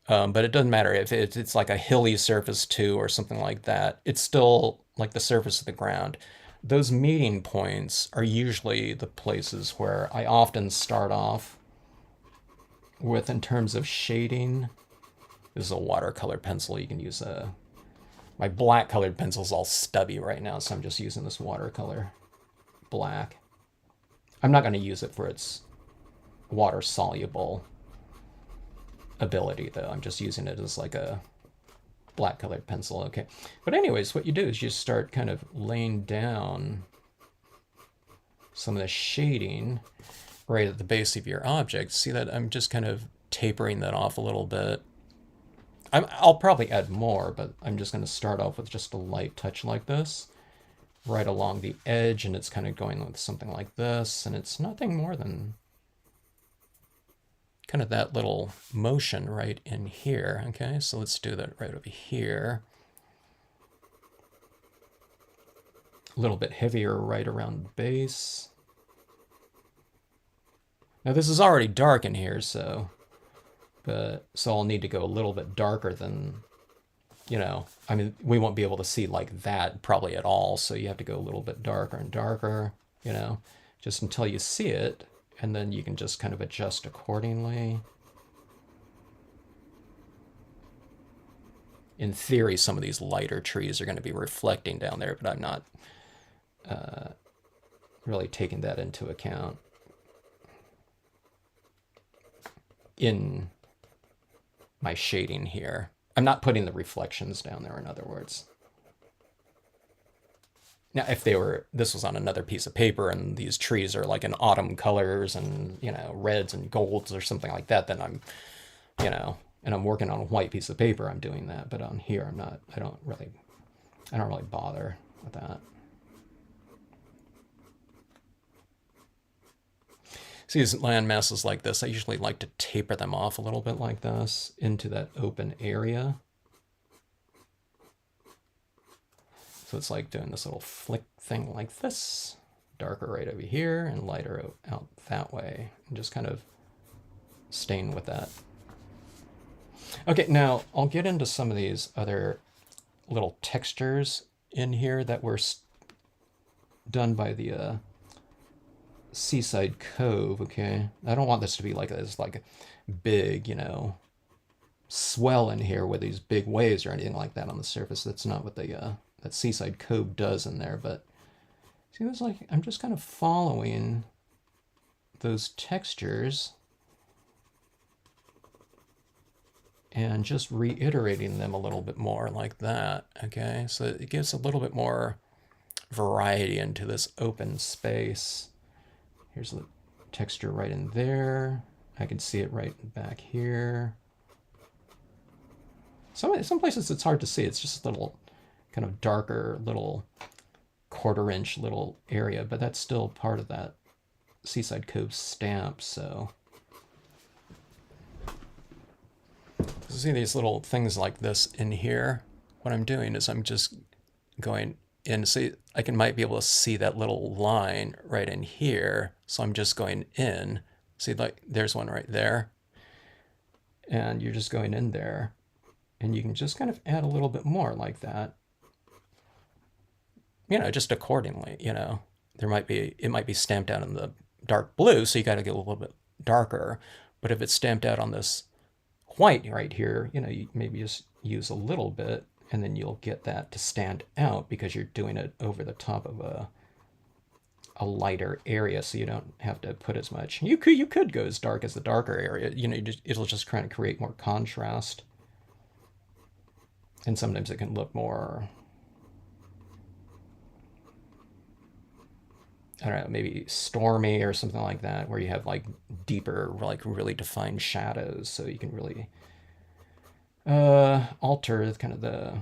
But it doesn't matter if it's like a hilly surface too or something like that. It's still like the surface of the ground. Those meeting points are usually the places where I often start off with in terms of shading. This is a watercolor pencil. You can use my black colored pencil's all stubby right now, so I'm just using this watercolor black. I'm not going to use it for its water soluble ability, though. I'm just using it as like a black colored pencil. Okay, but anyways, what you do is you start kind of laying down some of the shading right at the base of your object. See that I'm just kind of tapering that off a little bit. I'll probably add more, but I'm just going to start off with just a light touch like this right along the edge, and it's kind of going with something like this, and it's nothing more than kind of that little motion right in here. Okay, so let's do that right over here. A little bit heavier right around the base. Now this is already dark in here, so I'll need to go a little bit darker than, I mean, we won't be able to see like that probably at all, so you have to go a little bit darker and darker, just until you see it. And then you can just kind of adjust accordingly. In theory, some of these lighter trees are going to be reflecting down there, but I'm not really taking that into account in my shading here. I'm not putting the reflections down there, in other words. Now, if this was on another piece of paper and these trees are like in autumn colors and, reds and golds or something like that, then I'm, And I'm working on a white piece of paper, I'm doing that, but on here I'm not, I don't really bother with that. See, these land masses like this, I usually like to taper them off a little bit like this into that open area. So it's like doing this little flick thing like this, darker right over here and lighter out that way, and just kind of stain with that. Okay, now I'll get into some of these other little textures in here that were done by the Seaside Cove, okay? I don't want this to be like this, like a big, swell in here with these big waves or anything like that on the surface. That's not what the that Seaside Cove does in there, but see, it's like I'm just kind of following those textures and just reiterating them a little bit more like that, okay? So it gives a little bit more variety into this open space. Here's the texture right in there. I can see it right back here. Some places it's hard to see. It's just a little kind of darker little quarter-inch little area, but that's still part of that Seaside Cove stamp, so. See these little things like this in here? What I'm doing is I'm just going in. See, might be able to see that little line right in here. So I'm just going in. See, like there's one right there. And you're just going in there. And you can just kind of add a little bit more like that. Just accordingly, it might be stamped out in the dark blue, so you got to get a little bit darker. But if it's stamped out on this white right here, you maybe just use a little bit, and then you'll get that to stand out because you're doing it over the top of a lighter area, so you don't have to put as much. You could go as dark as the darker area. It'll just kind of create more contrast, and sometimes it can look more, I don't know, maybe stormy or something like that, where you have like deeper, like really defined shadows, so you can really alter kind of the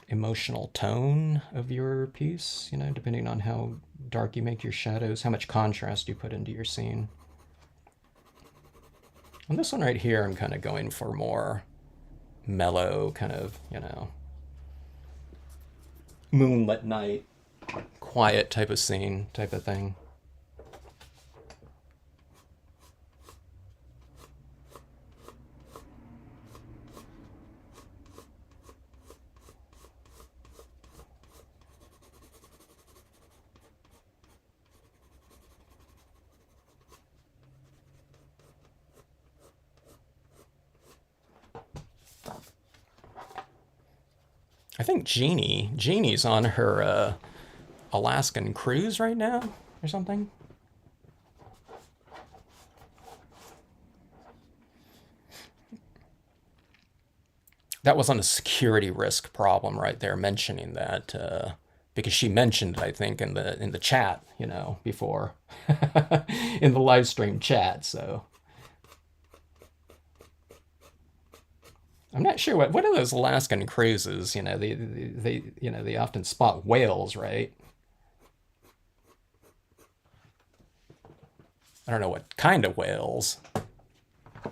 emotional tone of your piece, depending on how dark you make your shadows, how much contrast you put into your scene. On this one right here, I'm kind of going for more mellow, kind of, moonlit night, quiet type of scene, type of thing. I think Jeannie's on her Alaskan cruise right now or something. That wasn't a security risk problem right there, mentioning that, because she mentioned it, I think, in the chat, before, in the live stream chat. So I'm not sure what are those Alaskan cruises. They often spot whales, right? I don't know what kind of whales. I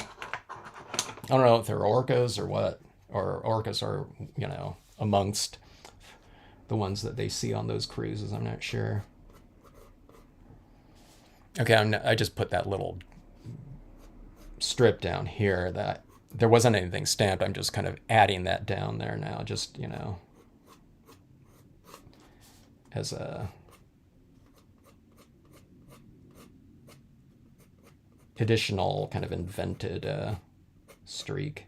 don't know if they're orcas or what, or orcas are, amongst the ones that they see on those cruises. I'm not sure. Okay, I just put that little strip down here that there wasn't anything stamped. I'm just kind of adding that down there now, just, as a additional kind of invented streak.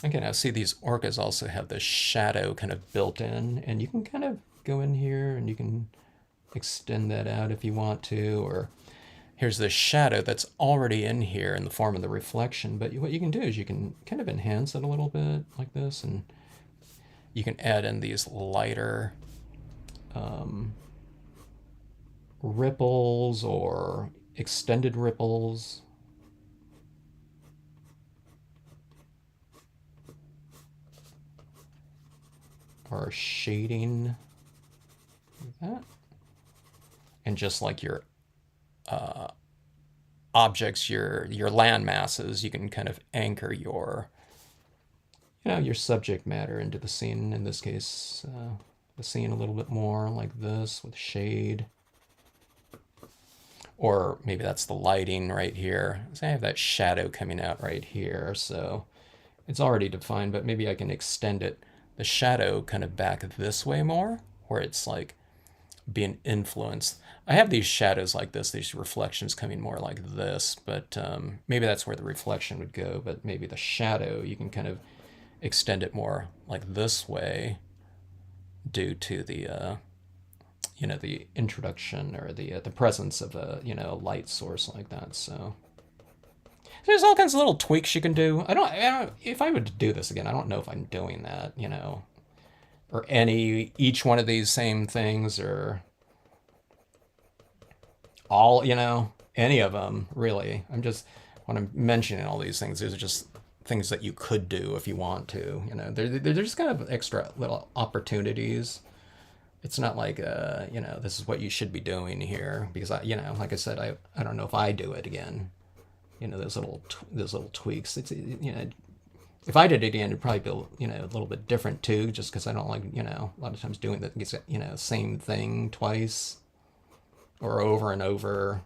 Okay, now see these orcas also have the shadow kind of built in, and you can kind of go in here and you can extend that out if you want to, or here's the shadow that's already in here in the form of the reflection, but what you can do is you can kind of enhance it a little bit like this, and you can add in these lighter ripples or extended ripples or shading like that. And just like your objects, your land masses, you can kind of anchor your subject matter into the scene. In this case, the scene a little bit more like this with shade. Or maybe that's the lighting right here. So I have that shadow coming out right here, so it's already defined, but maybe I can extend it, the shadow kind of back this way more, where it's like being influenced. I have these shadows like this, these reflections coming more like this, but maybe that's where the reflection would go, but maybe the shadow, you can kind of extend it more like this way due to the introduction or the presence of a light source like that. So there's all kinds of little tweaks you can do. I don't if I would do this again, I don't know if I'm doing that, or each one of these same things, or all, any of them really. When I'm mentioning all these things, these are just things that you could do if you want to. They're just kind of extra little opportunities. It's not like this is what you should be doing here, because like I said, I don't know if I do it again. Those little tweaks. It's if I did it again, it'd probably be a little bit different too, just because I don't like a lot of times doing the same thing twice or over and over.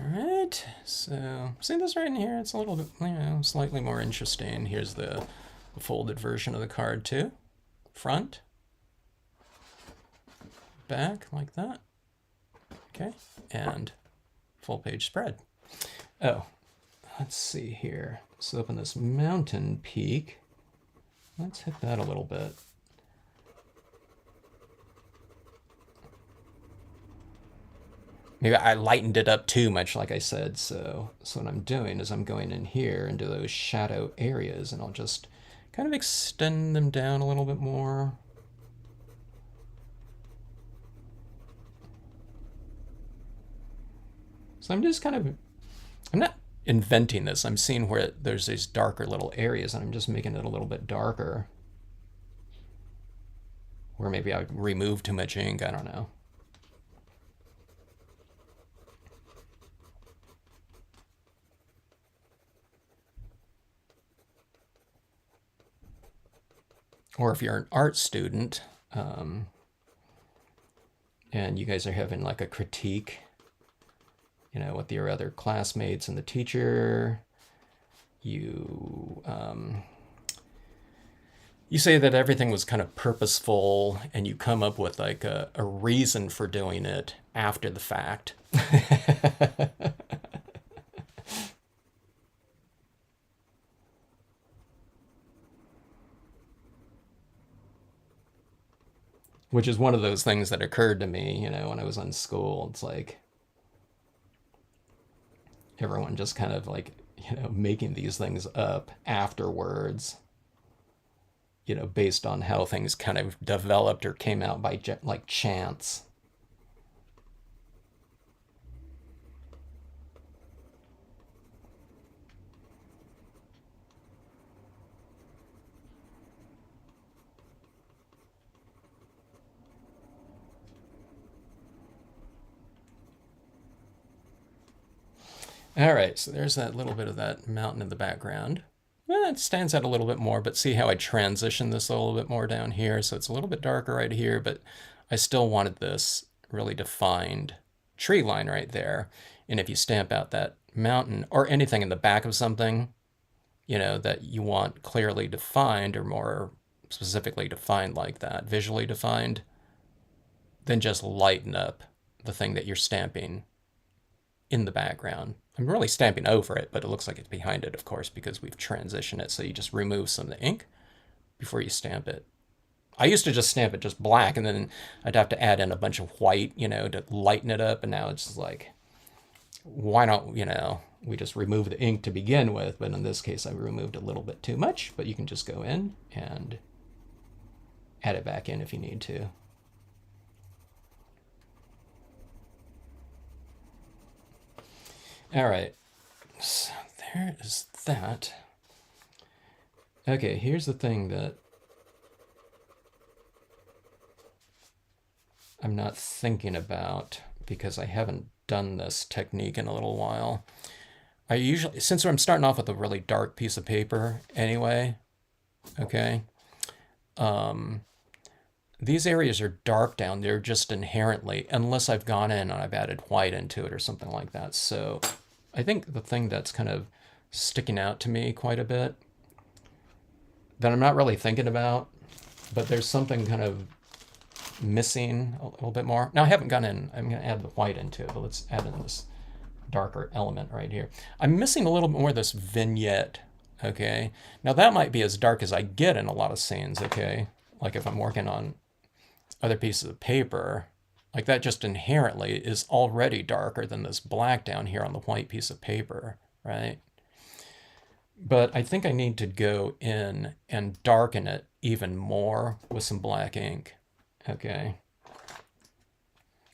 All right, so see this right in here, it's a little bit slightly more interesting. Here's the folded version of the card too. Front, back like that. Okay, and full page spread. Oh, let's see here. Let's open this mountain peak. Let's hit that a little bit. Maybe I lightened it up too much, like I said. So what I'm doing is I'm going in here into those shadow areas, and I'll just kind of extend them down a little bit more. So I'm not inventing this. I'm seeing where there's these darker little areas, and I'm just making it a little bit darker. Or maybe I removed too much ink, I don't know. Or if you're an art student, and you guys are having like a critique, with your other classmates and the teacher, you say that everything was kind of purposeful, and you come up with like a reason for doing it after the fact. Which is one of those things that occurred to me, when I was in school. It's like everyone just kind of like, making these things up afterwards, based on how things kind of developed or came out by like chance. All right, so there's that little bit of that mountain in the background. Well, it stands out a little bit more, but see how I transition this a little bit more down here? So it's a little bit darker right here, but I still wanted this really defined tree line right there. And if you stamp out that mountain or anything in the back of something, that you want clearly defined or more specifically defined like that, visually defined, then just lighten up the thing that you're stamping in the background. I'm really stamping over it, but it looks like it's behind it, of course, because we've transitioned it. So you just remove some of the ink before you stamp it I used to just stamp it just black, and then I'd have to add in a bunch of white, to lighten it up. And now it's just like, why not, we just remove the ink to begin with. But in this case, I removed a little bit too much, but you can just go in and add it back in if you need to. All right, so there is that. Okay, here's the thing that I'm not thinking about because I haven't done this technique in a little while. I usually, since I'm starting off with a really dark piece of paper anyway, okay, these areas are dark down. They're just inherently, unless I've gone in and I've added white into it or something like that. So I think the thing that's kind of sticking out to me quite a bit that I'm not really thinking about, but there's something kind of missing a little bit more. Now I haven't gone in, I'm going to add the white into it, but let's add in this darker element right here. I'm missing a little bit more of this vignette, okay? Now that might be as dark as I get in a lot of scenes, okay? Like if I'm working on other pieces of paper, like that just inherently is already darker than this black down here on the white piece of paper, right? But I think I need to go in and darken it even more with some black ink, okay?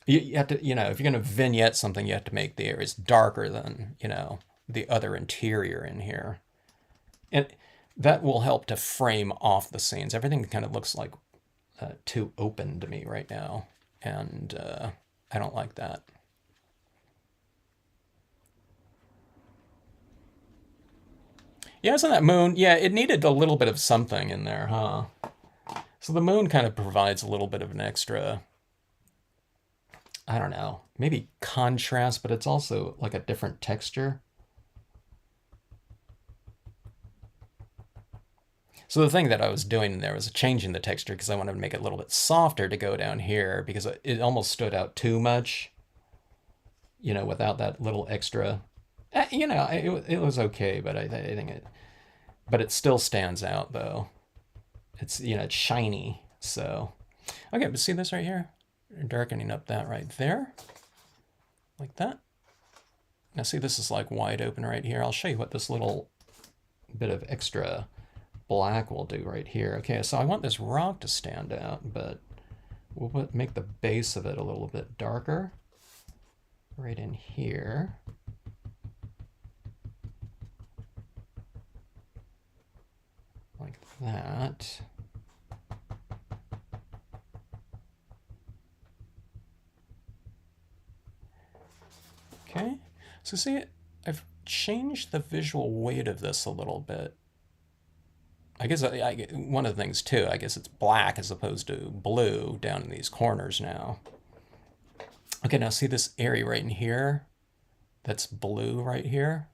You have to, if you're going to vignette something, you have to make the areas darker than, the other interior in here. And that will help to frame off the scenes. Everything kind of looks like too open to me right now. And I don't like that. Yeah, isn't that moon? Yeah, it needed a little bit of something in there, huh? So the moon kind of provides a little bit of an extra, I don't know, maybe contrast, but it's also like a different texture. So the thing that I was doing in there was changing the texture because I wanted to make it a little bit softer to go down here because it almost stood out too much, without that little extra. It was okay, but I think but it still stands out though. It's, it's shiny. So, okay, but see this right here? Darkening up that right there, like that. Now see, this is like wide open right here. I'll show you what this little bit of extra black will do right here. Okay, so I want this rock to stand out, but we'll make the base of it a little bit darker right in here. Like that. Okay, so see, I've changed the visual weight of this a little bit. I guess one of the things too, I guess it's black as opposed to blue down in these corners now. Okay, now see this area right in here? That's blue right here.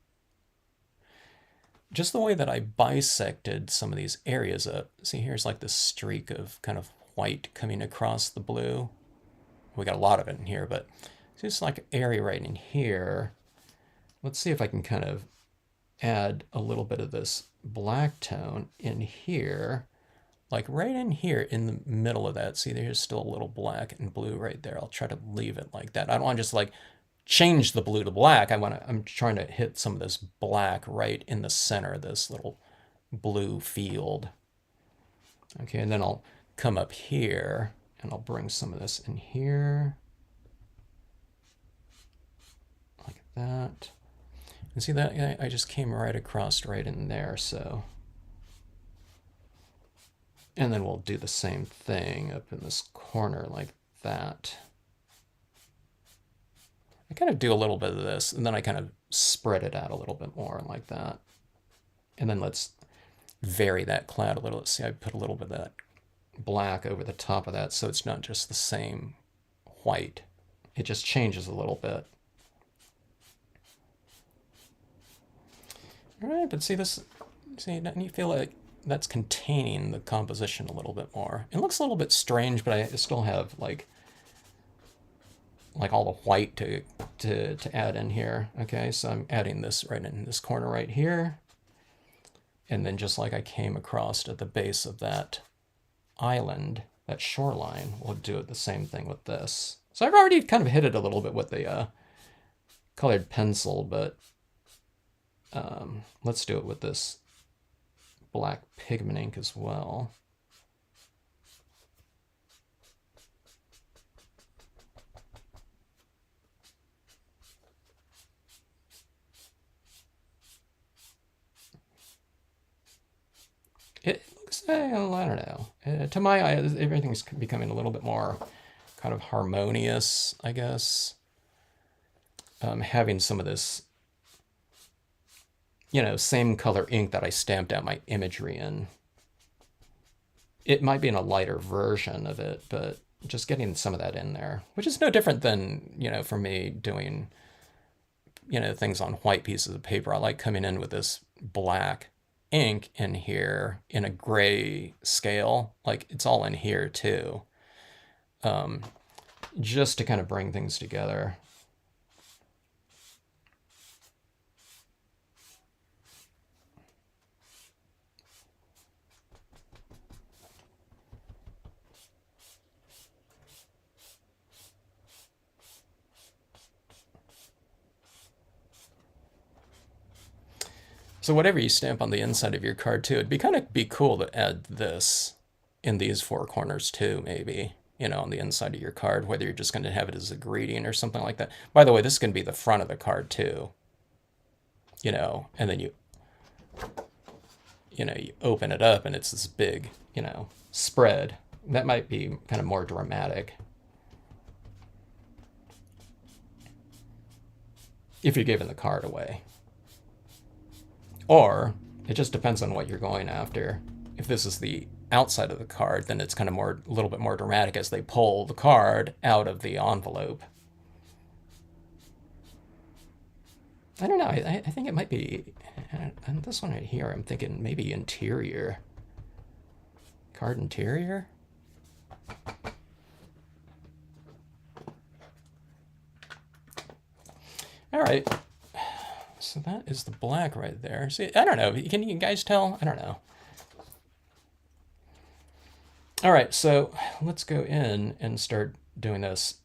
Just the way that I bisected some of these areas up. See, here's like this streak of kind of white coming across the blue. We got a lot of it in here, but just like an area right in here. Let's see if I can kind of add a little bit of this black tone in here, like right in here in the middle of that. See, there's still a little black and blue right there. I'll try to leave it like that. I don't want to just like change the blue to black. I'm trying to hit some of this black right in the center of this little blue field. Okay, and then I'll come up here and I'll bring some of this in here. Like that. And see that? I just came right across right in there, so. And then we'll do the same thing up in this corner like that. I kind of do a little bit of this, and then I kind of spread it out a little bit more like that. And then let's vary that cloud a little. Let's see, I put a little bit of that black over the top of that so it's not just the same white. It just changes a little bit. All right, but see this, and you feel like that's containing the composition a little bit more. It looks a little bit strange, but I still have like all the white to add in here. Okay, so I'm adding this right in this corner right here. And then just like I came across at the base of that island, that shoreline, we'll do it the same thing with this. So I've already kind of hit it a little bit with the colored pencil, but let's do it with this black pigment ink as well. It looks, I don't know. To my eye, everything's becoming a little bit more kind of harmonious, I guess. Having some of this, same color ink that I stamped out my imagery in. It might be in a lighter version of it, but just getting some of that in there, which is no different than, for me doing, things on white pieces of paper. I like coming in with this black ink in here in a gray scale, like it's all in here too, just to kind of bring things together. So whatever you stamp on the inside of your card too, it'd be kind of cool to add this in these four corners too, maybe, on the inside of your card, whether you're just going to have it as a greeting or something like that. By the way, this can be the front of the card too, and then you open it up and it's this big, spread. That might be kind of more dramatic if you're giving the card away. Or it just depends on what you're going after. If this is the outside of the card, then it's kind of a little bit more dramatic as they pull the card out of the envelope. I don't know. I think it might be, and this one right here, I'm thinking maybe interior. Card interior? All right. So that is the black right there. See, I don't know. Can you guys tell? I don't know. All right, so let's go in and start doing this.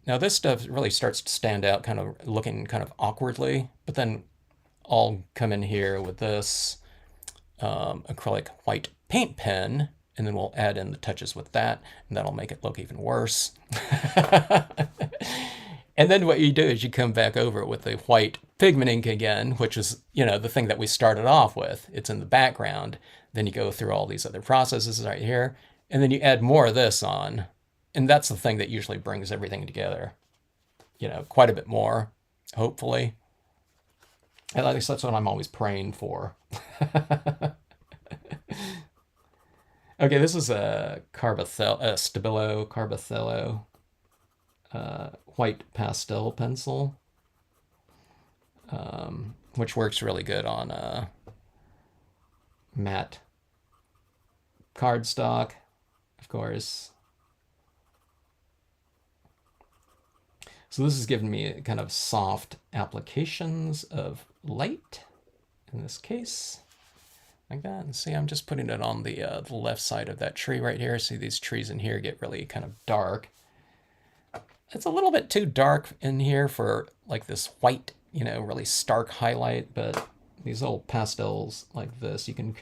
Now this stuff really starts to stand out, kind of looking kind of awkwardly, but then I'll come in here with this acrylic white paint pen, and then we'll add in the touches with that, and that'll make it look even worse. And then what you do is you come back over with the white pigment ink again, which is, the thing that we started off with. It's in the background. Then you go through all these other processes right here, and then you add more of this on. And that's the thing that usually brings everything together, quite a bit more, hopefully. At least that's what I'm always praying for. Okay, this is a Stabilo Carbothello white pastel pencil, which works really good on matte cardstock, of course. So this is giving me kind of soft applications of light in this case, like that. And see, I'm just putting it on the left side of that tree right here. See, these trees in here get really kind of dark. It's a little bit too dark in here for like this white, really stark highlight, but these old pastels like this, you can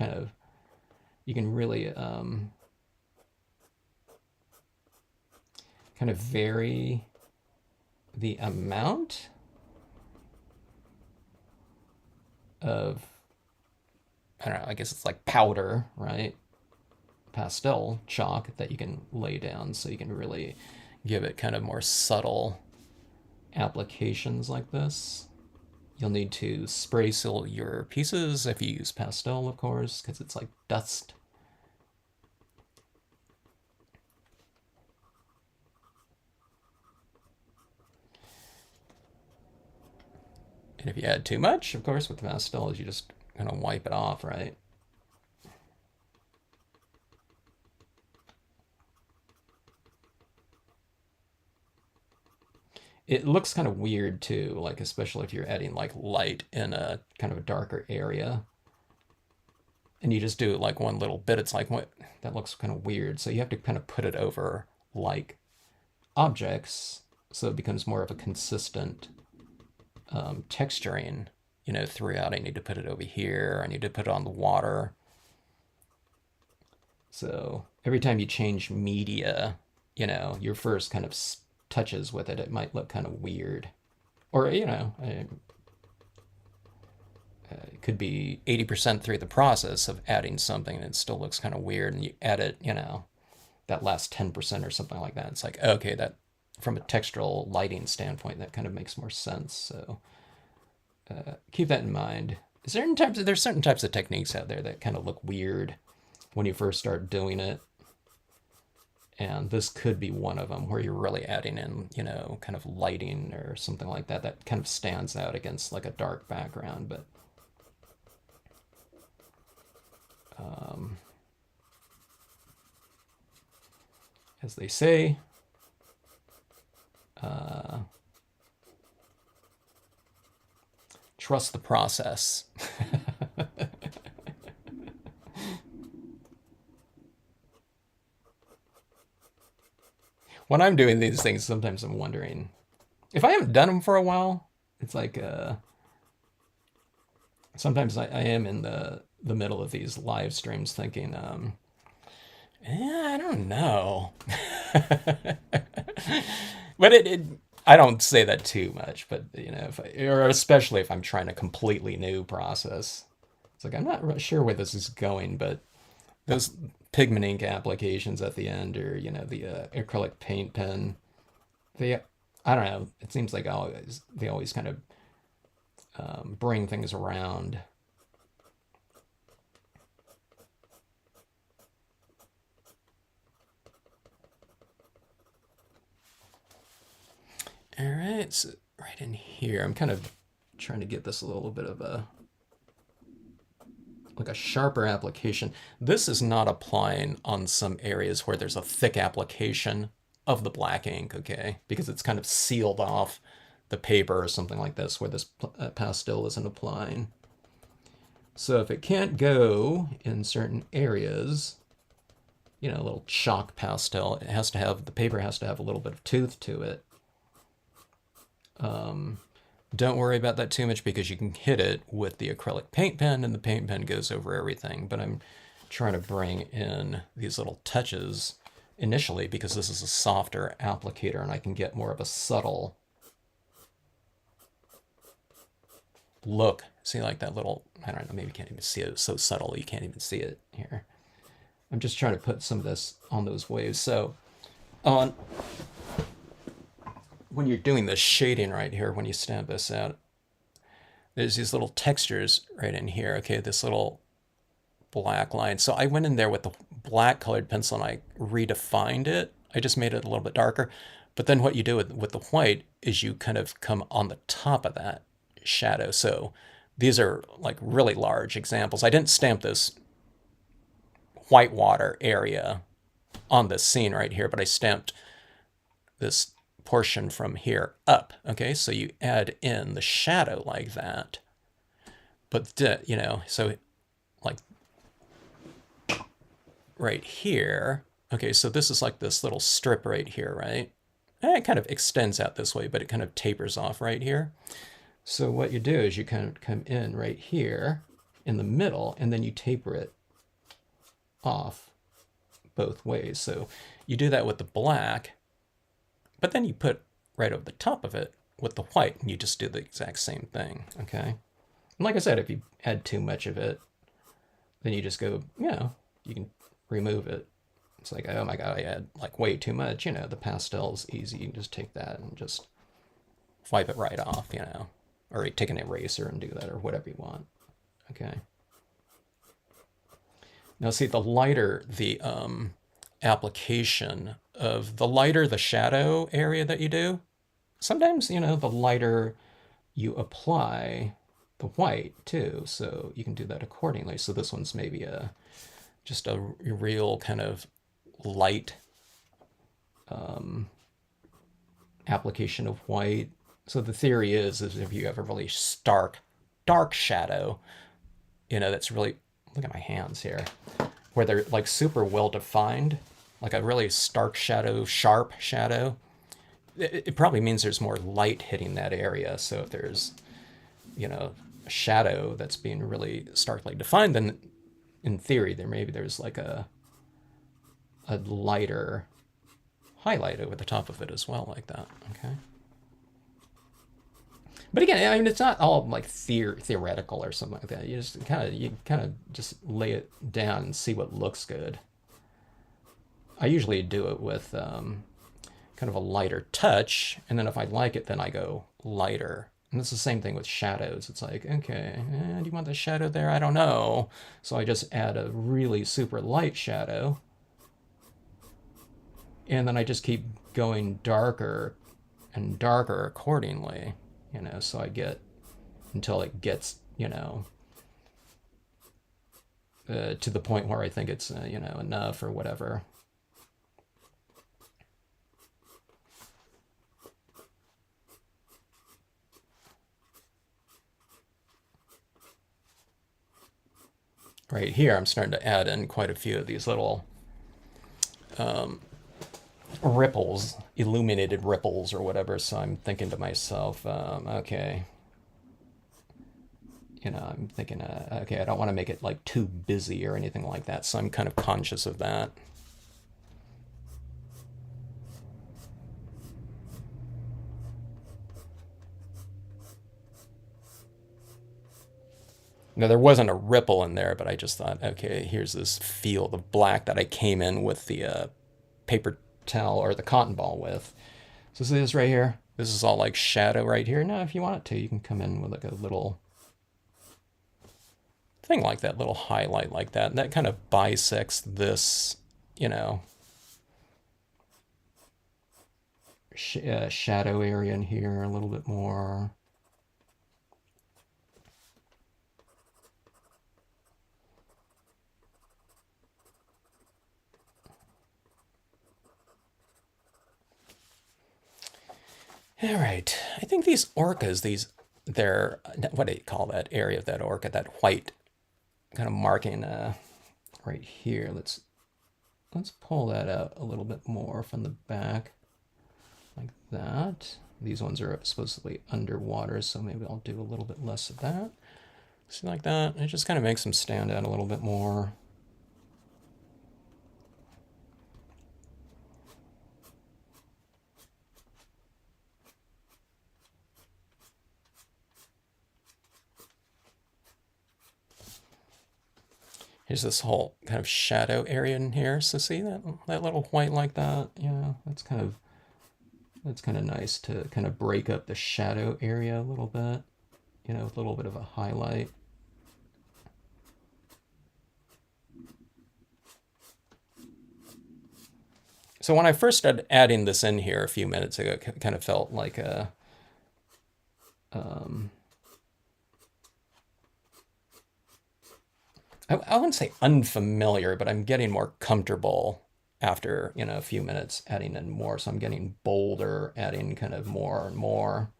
really kind of vary the amount of, I don't know, I guess it's like powder, right? Pastel chalk that you can lay down, so you can really give it kind of more subtle applications like this. You'll need to spray seal your pieces if you use pastel, of course, because it's like dust. And if you add too much, of course, with pastels, you just kind of wipe it off, right? It looks kind of weird too, like especially if you're adding like light in a kind of a darker area. and you just do like one little bit, it's like, what, that looks kind of weird. So you have to kind of put it over like objects so it becomes more of a consistent texturing, throughout. I need to put it over here. I need to put it on the water. So every time you change media, your first kind of touches with it, it might look kind of weird. Or, it could be 80% through the process of adding something and it still looks kind of weird. And you add it, that last 10% or something like that. It's like, okay, that from a textural lighting standpoint, that kind of makes more sense. So keep that in mind. There's certain types of techniques out there that kind of look weird when you first start doing it. And this could be one of them where you're really adding in, kind of lighting or something like that that kind of stands out against like a dark background. But as they say, trust the process. When I'm doing these things, sometimes I'm wondering if I haven't done them for a while. It's like sometimes I am in the middle of these live streams thinking, I don't know. But I don't say that too much. But or especially if I'm trying a completely new process, it's like I'm not really sure where this is going. But those pigment ink applications at the end, or the acrylic paint pen, they, I don't know. It seems like they always kind of bring things around. All right, so right in here, I'm kind of trying to get this a little bit of like a sharper application. This is not applying on some areas where there's a thick application of the black ink, okay? Because it's kind of sealed off the paper or something like this where this pastel isn't applying. So if it can't go in certain areas, a little chalk pastel, the paper has to have a little bit of tooth to it. Don't worry about that too much because you can hit it with the acrylic paint pen and the paint pen goes over everything. But I'm trying to bring in these little touches initially because this is a softer applicator and I can get more of a subtle look. See, like that little, I don't know, maybe you can't even see it. It's so subtle you can't even see it here. I'm just trying to put some of this on those waves. So on when you're doing this shading right here, when you stamp this out, there's these little textures right in here. Okay, this little black line. So I went in there with the black colored pencil and I redefined it. I just made it a little bit darker. But then what you do with the white is you kind of come on the top of that shadow. So these are like really large examples. I didn't stamp this whitewater area on this scene right here, but I stamped this portion from here up. Okay, so you add in the shadow like that. But, so like right here, okay, so this is like this little strip right here, right? And it kind of extends out this way, but it kind of tapers off right here. So what you do is you kind of come in right here in the middle, and then you taper it off both ways. So you do that with the black, but then you put right over the top of it with the white, and you just do the exact same thing, okay? And like I said, if you add too much of it, then you just go, you can remove it. It's like, oh my God, I add like way too much, the pastel's easy. You can just take that and just wipe it right off, or take an eraser and do that or whatever you want, okay? Now see, the lighter the application of, the lighter the shadow area that you do, sometimes, the lighter you apply the white too, so you can do that accordingly. So this one's maybe just a real kind of light application of white. So the theory is if you have a really stark, dark shadow, that's really look at my hands here, where they're like super well defined, like a really stark shadow, sharp shadow, it probably means there's more light hitting that area. So if there's, a shadow that's being really starkly defined, then in theory, there's like a lighter highlight over the top of it as well, like that. Okay. But again, I mean, it's not all like theoretical or something like that. You kind of just lay it down and see what looks good. I usually do it with kind of a lighter touch, and then if I like it, then I go lighter. And it's the same thing with shadows. It's like, okay, do you want the shadow there? I don't know. So I just add a really super light shadow, and then I just keep going darker and darker accordingly, so I get until it gets, to the point where I think it's, enough or whatever. Right here, I'm starting to add in quite a few of these little ripples, illuminated ripples or whatever. So I'm thinking to myself, okay, I'm thinking, okay, I don't want to make it like too busy or anything like that. So I'm kind of conscious of that. Now, there wasn't a ripple in there, but I just thought, okay, here's this field of black that I came in with the paper towel or the cotton ball with. So see this right here? This is all like shadow right here. Now, if you want it to, you can come in with like a little thing like that, little highlight like that. And that kind of bisects this, shadow area in here a little bit more. All right, I think these orcas, they're, what do you call that area of that orca, that white kind of marking right here. Let's pull that out a little bit more from the back, like that. These ones are supposedly underwater, so maybe I'll do a little bit less of that. See, like that. It just kind of makes them stand out a little bit more. Here's this whole kind of shadow area in here. So see that little white like that? Yeah, that's kind of nice to kind of break up the shadow area a little bit, with a little bit of a highlight. So when I first started adding this in here a few minutes ago, it kind of felt like a I wouldn't say unfamiliar, but I'm getting more comfortable after, a few minutes adding in more. So I'm getting bolder, adding kind of more and more.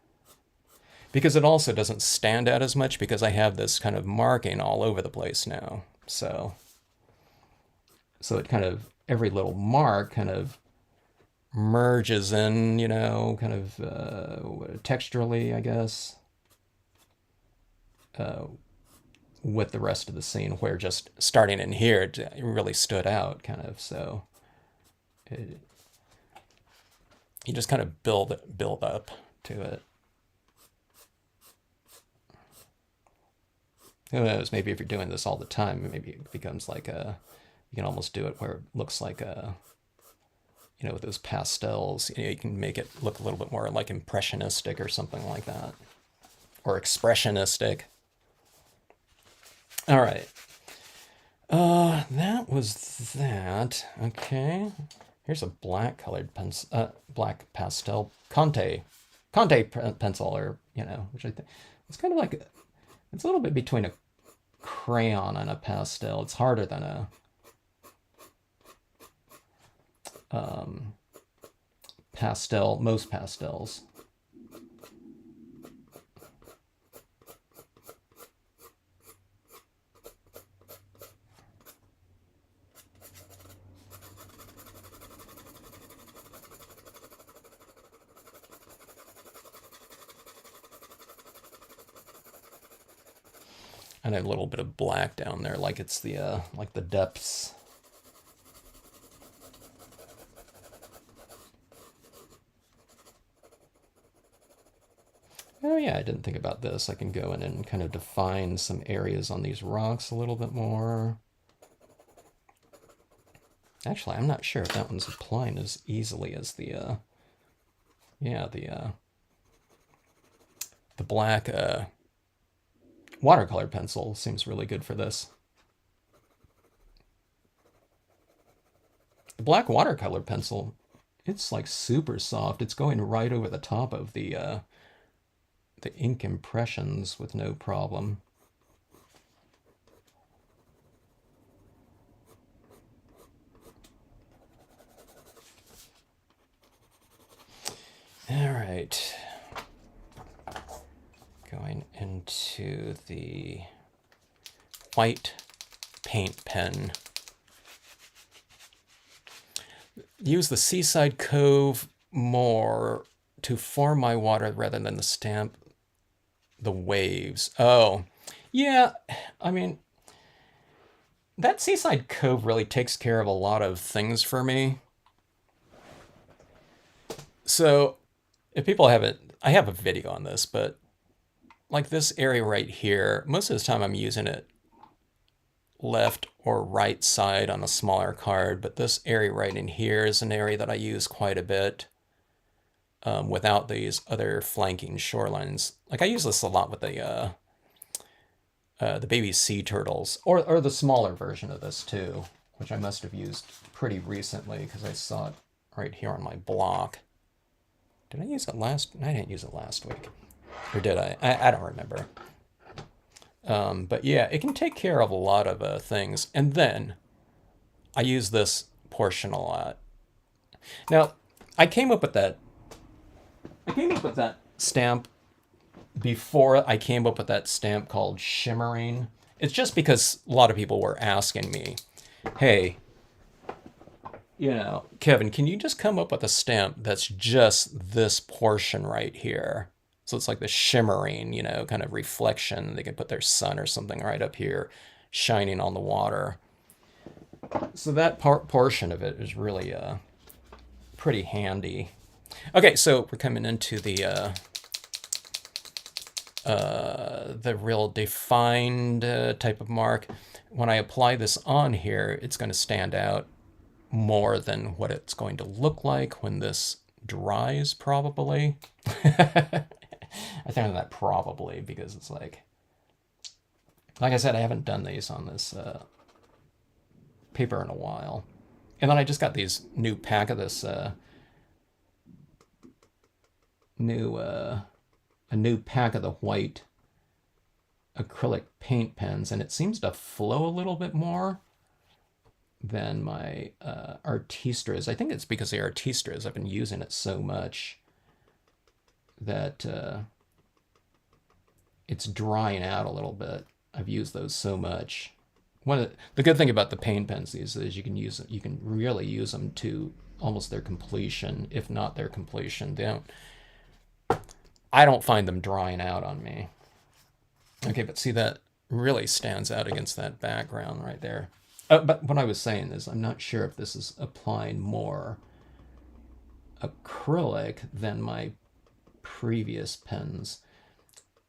Because it also doesn't stand out as much because I have this kind of marking all over the place now. So it kind of, every little mark kind of merges in, kind of texturally, I guess, with the rest of the scene, where just starting in here, it really stood out, kind of. So you just kind of build up to it. Who knows? Maybe if you're doing this all the time, maybe it becomes like you can almost do it where it looks like with those pastels, you can make it look a little bit more like impressionistic or something like that, or expressionistic. All right. That was that. Okay. Here's a black colored pencil, black pastel Conte pencil, or which I think it's kind of like it's a little bit between a crayon and a pastel. It's harder than a pastel, most pastels. And a little bit of black down there, like it's the like the depths. Oh yeah, I didn't think about this. I can go in and kind of define some areas on these rocks a little bit more. Actually, I'm not sure if that one's applying as easily as the yeah, the black watercolor pencil seems really good for this. The black watercolor pencil, it's like super soft. It's going right over the top of the ink impressions with no problem. All right. Going into the white paint pen. Use the Seaside Cove more to form my water rather than the stamp the waves. Oh, yeah. I mean, that Seaside Cove really takes care of a lot of things for me. So, if people haven't, I have a video on this, but like this area right here, most of the time I'm using it left or right side on a smaller card, but this area right in here is an area that I use quite a bit without these other flanking shorelines. Like I use this a lot with the baby sea turtles, or the smaller version of this too, which I must have used pretty recently because I saw it right here on my block. Did I use it last? I didn't use it last week. Or did I? I don't remember. But yeah, it can take care of a lot of things. And then I use this portion a lot. Now, I came up with that stamp before I came up with that stamp called Shimmering. It's just because a lot of people were asking me, hey, Kevin, can you just come up with a stamp that's just this portion right here? So it's like the shimmering, kind of reflection. They can put their sun or something right up here shining on the water. So that portion of it is really pretty handy. Okay, so we're coming into the real defined type of mark. When I apply this on here, it's going to stand out more than what it's going to look like when this dries, probably. I think of that probably because it's like I said, I haven't done these on this paper in a while. And then I just got these new pack of this a new pack of the white acrylic paint pens, and it seems to flow a little bit more than my Artistras. I think it's because the Artistras, I've been using it so much that it's drying out a little bit. I've used those so much. The good thing about the paint pens these is you can really use them to almost their completion, if not their completion. I don't find them drying out on me. Okay, but see, that really stands out against that background right there. But what I was saying is I'm not sure if this is applying more acrylic than my previous pens.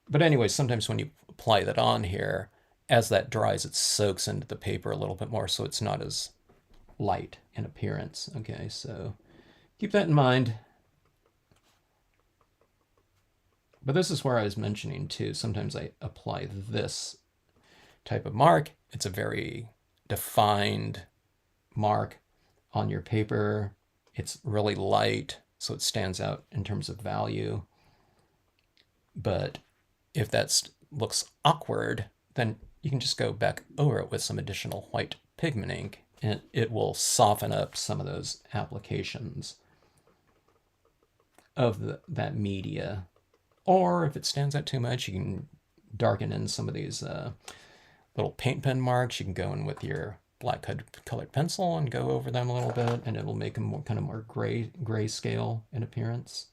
But anyway, sometimes when you apply that on here, as that dries, it soaks into the paper a little bit more, so it's not as light in appearance. Okay, so keep that in mind. But this is where I was mentioning too, sometimes I apply this type of mark. It's a very defined mark on your paper. It's really light, so it stands out in terms of value. But if that looks awkward, then you can just go back over it with some additional white pigment ink, and it will soften up some of those applications of that media. Or if it stands out too much, you can darken in some of these little paint pen marks. You can go in with your black colored pencil and go over them a little bit, and it will make them more gray scale in appearance.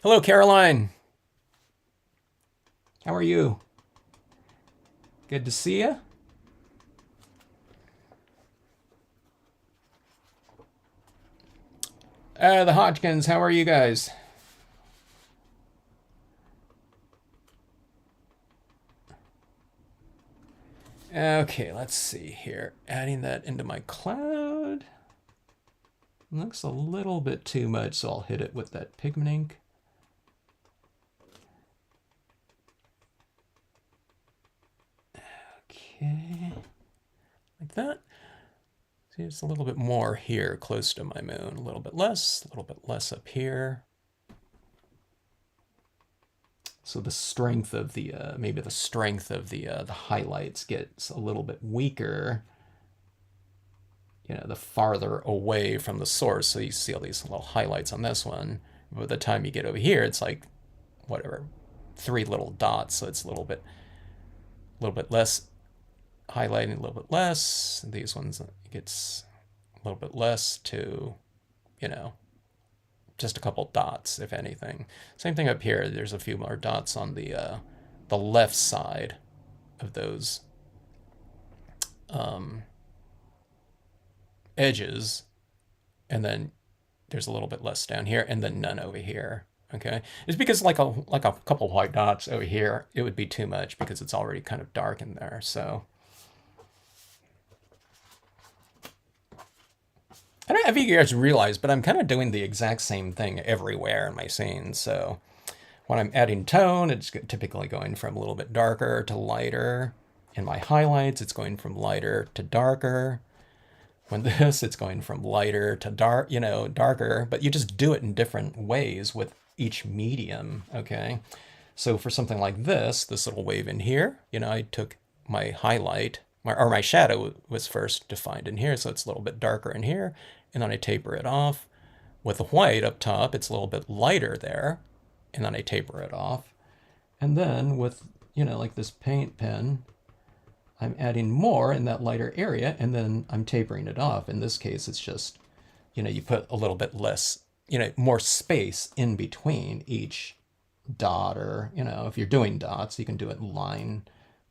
Hello, Caroline. How are you? Good to see you. The Hodgkins, how are you guys? Okay, let's see here. Adding that into my cloud. Looks a little bit too much, so I'll hit it with that pigment ink. Okay, like that. See, it's a little bit more here, close to my moon. A little bit less up here. So the strength of the, maybe the strength of the highlights gets a little bit weaker, you know, the farther away from the source. So you see all these little highlights on this one. By the time you get over here, it's like, whatever, 3 little dots. So it's a little bit less highlighting, a little bit less. These ones, it gets a little bit less to, you know, just a couple dots, if anything. Same thing up here. There's a few more dots on the left side of those edges, and then there's a little bit less down here, and then none over here. Okay, it's because like a couple white dots over here, it would be too much because it's already kind of dark in there. So I don't know if you guys realize, but I'm kind of doing the exact same thing everywhere in my scenes. So when I'm adding tone, it's typically going from a little bit darker to lighter. In my highlights, it's going from lighter to darker. When this, it's going from lighter to dark, you know, darker, but you just do it in different ways with each medium, okay? So for something like this little wave in here, you know, I took my highlight, or my shadow was first defined in here, so it's a little bit darker in here, and then I taper it off. With the white up top, it's a little bit lighter there, and then I taper it off. And then with, you know, like this paint pen, I'm adding more in that lighter area, and then I'm tapering it off. In this case, it's just, you know, you put a little bit less, you know, more space in between each dot, or, you know, if you're doing dots, you can do it line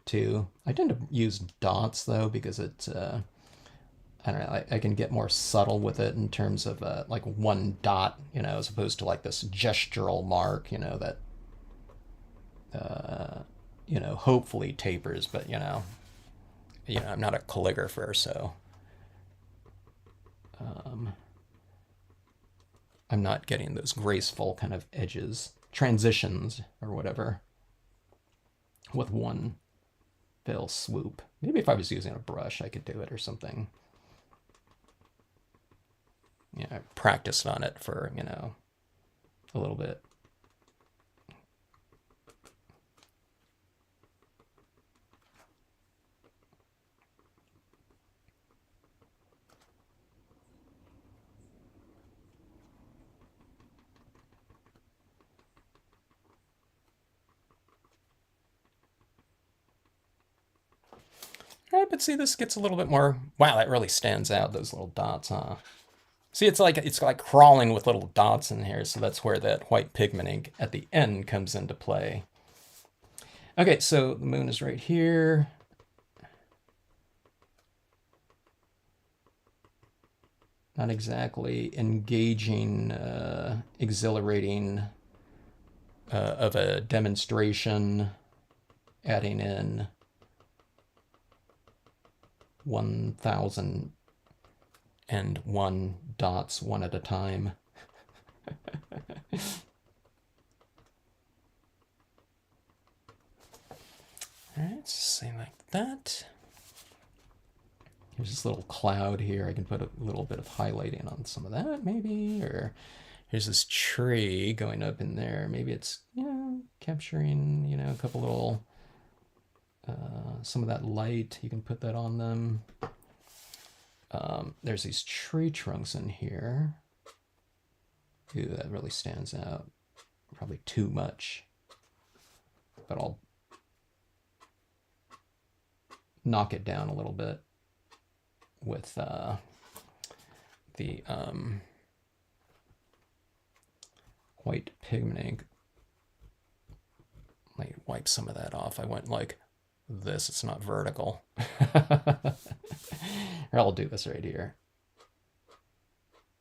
too. I tend to use dots though, because it's, I don't know, I can get more subtle with it in terms of like one dot, you know, as opposed to like this gestural mark, you know, that, you know, hopefully tapers, but, you know, I'm not a calligrapher, so I'm not getting those graceful kind of edges, transitions, or whatever, with one fell swoop. Maybe if I was using a brush, I could do it or something. Yeah, I practiced on it for, you know, a little bit. All right, but see, this gets a little bit more. Wow, that really stands out. Those little dots, huh? See, it's like crawling with little dots in here. So that's where that white pigment ink at the end comes into play. Okay, so the moon is right here. Not exactly engaging, exhilarating of a demonstration, adding in 1,001 dots one at a time. All right, say like that. Here's this little cloud here. I can put a little bit of highlighting on some of that, maybe. Or here's this tree going up in there. Maybe it's, you know, capturing, you know, a couple little, some of that light. You can put that on them. There's these tree trunks in here. Ooh, that really stands out. Probably too much. But I'll knock it down a little bit with the white pigment ink. Let me wipe some of that off. I went like this. It's not vertical. Or I'll do this right here.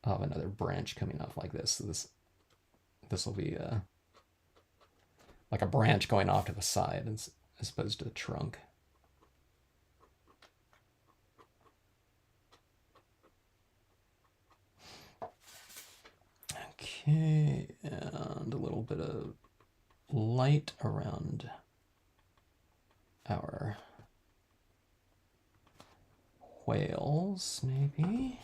I'll have another branch coming off like this. So this will be like a branch going off to the side as opposed to the trunk. Okay, and a little bit of light around our whales, maybe.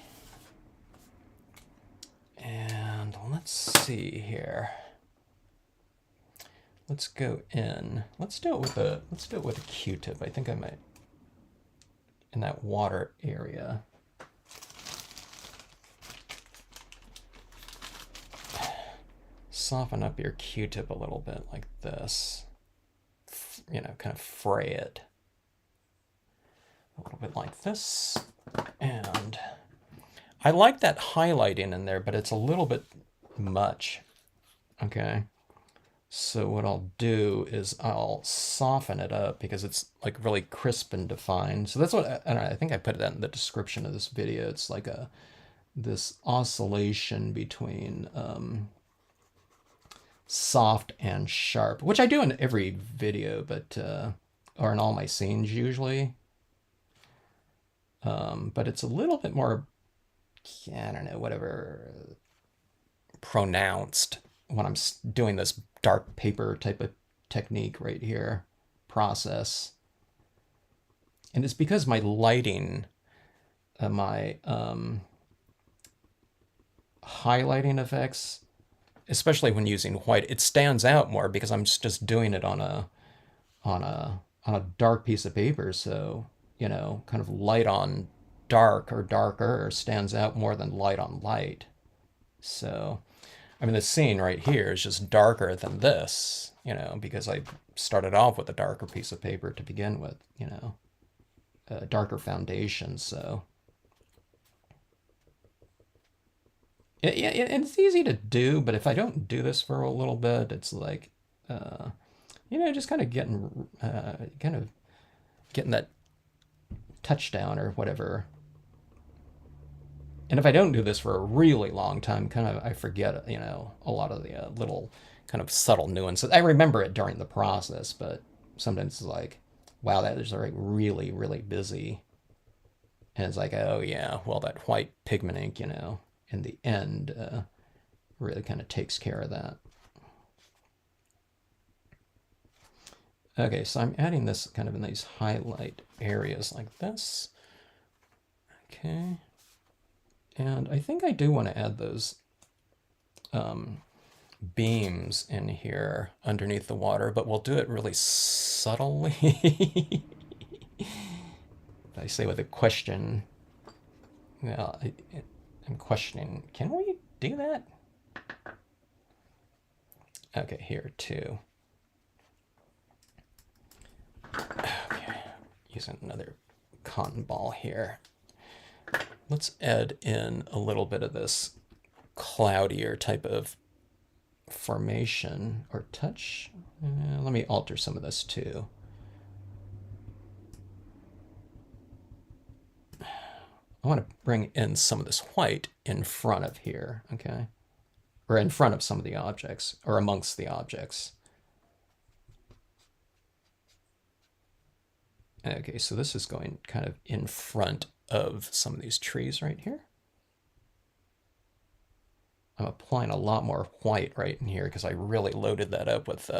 And let's see here. Let's go in. Let's do it with a Q-tip. I think I might in that water area. Soften up your Q-tip a little bit like this. You know, kind of fray it. A little bit like this. And I like that highlighting in there, but it's a little bit much. Okay. So what I'll do is I'll soften it up because it's like really crisp and defined. So that's what I don't know, I think I put that in the description of this video. It's like this oscillation between soft and sharp, which I do in every video, but or in all my scenes usually. But it's a little bit more, I don't know, whatever, pronounced when I'm doing this dark paper type of technique right here, process. And it's because my lighting, my highlighting effects, especially when using white, it stands out more because I'm just doing it on a dark piece of paper. So, you know, kind of light on dark or darker stands out more than light on light. So, I mean, the scene right here is just darker than this, you know, because I started off with a darker piece of paper to begin with, you know, a darker foundation. So, it's easy to do, but if I don't do this for a little bit, it's like, you know, just kind of getting that touchdown or whatever. And if I don't do this for a really long time, kind of I forget, you know, a lot of the little kind of subtle nuances. I remember it during the process, but sometimes it's like, wow, that is like really, really busy. And it's like, oh yeah, well, that white pigment ink, you know, in the end really kind of takes care of that. Okay, so I'm adding this kind of in these highlight areas like this. Okay. And I think I do want to add those beams in here underneath the water, but we'll do it really subtly. I say with a question. Well, I'm questioning, can we do that? Okay, here too. Okay, using another cotton ball here. Let's add in a little bit of this cloudier type of formation or touch. Let me alter some of this too. I want to bring in some of this white in front of here, okay? Or in front of some of the objects, or amongst the objects. Okay, so this is going kind of in front of some of these trees right here. I'm applying a lot more white right in here because I really loaded that up with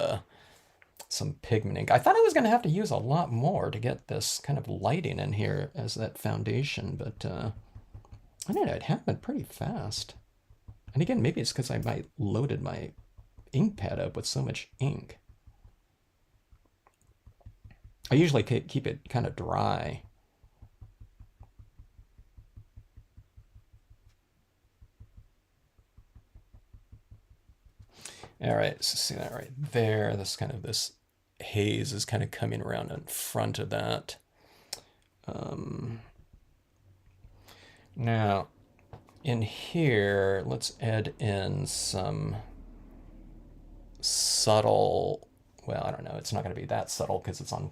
some pigment ink. I thought I was going to have to use a lot more to get this kind of lighting in here as that foundation, but I don't know, it happened pretty fast. And again, maybe it's because I loaded my ink pad up with so much ink. I usually keep it kind of dry. All right, so see that right there. This kind of this haze is kind of coming around in front of that. Now, in here, let's add in some subtle, well, I don't know, it's not going to be that subtle because it's on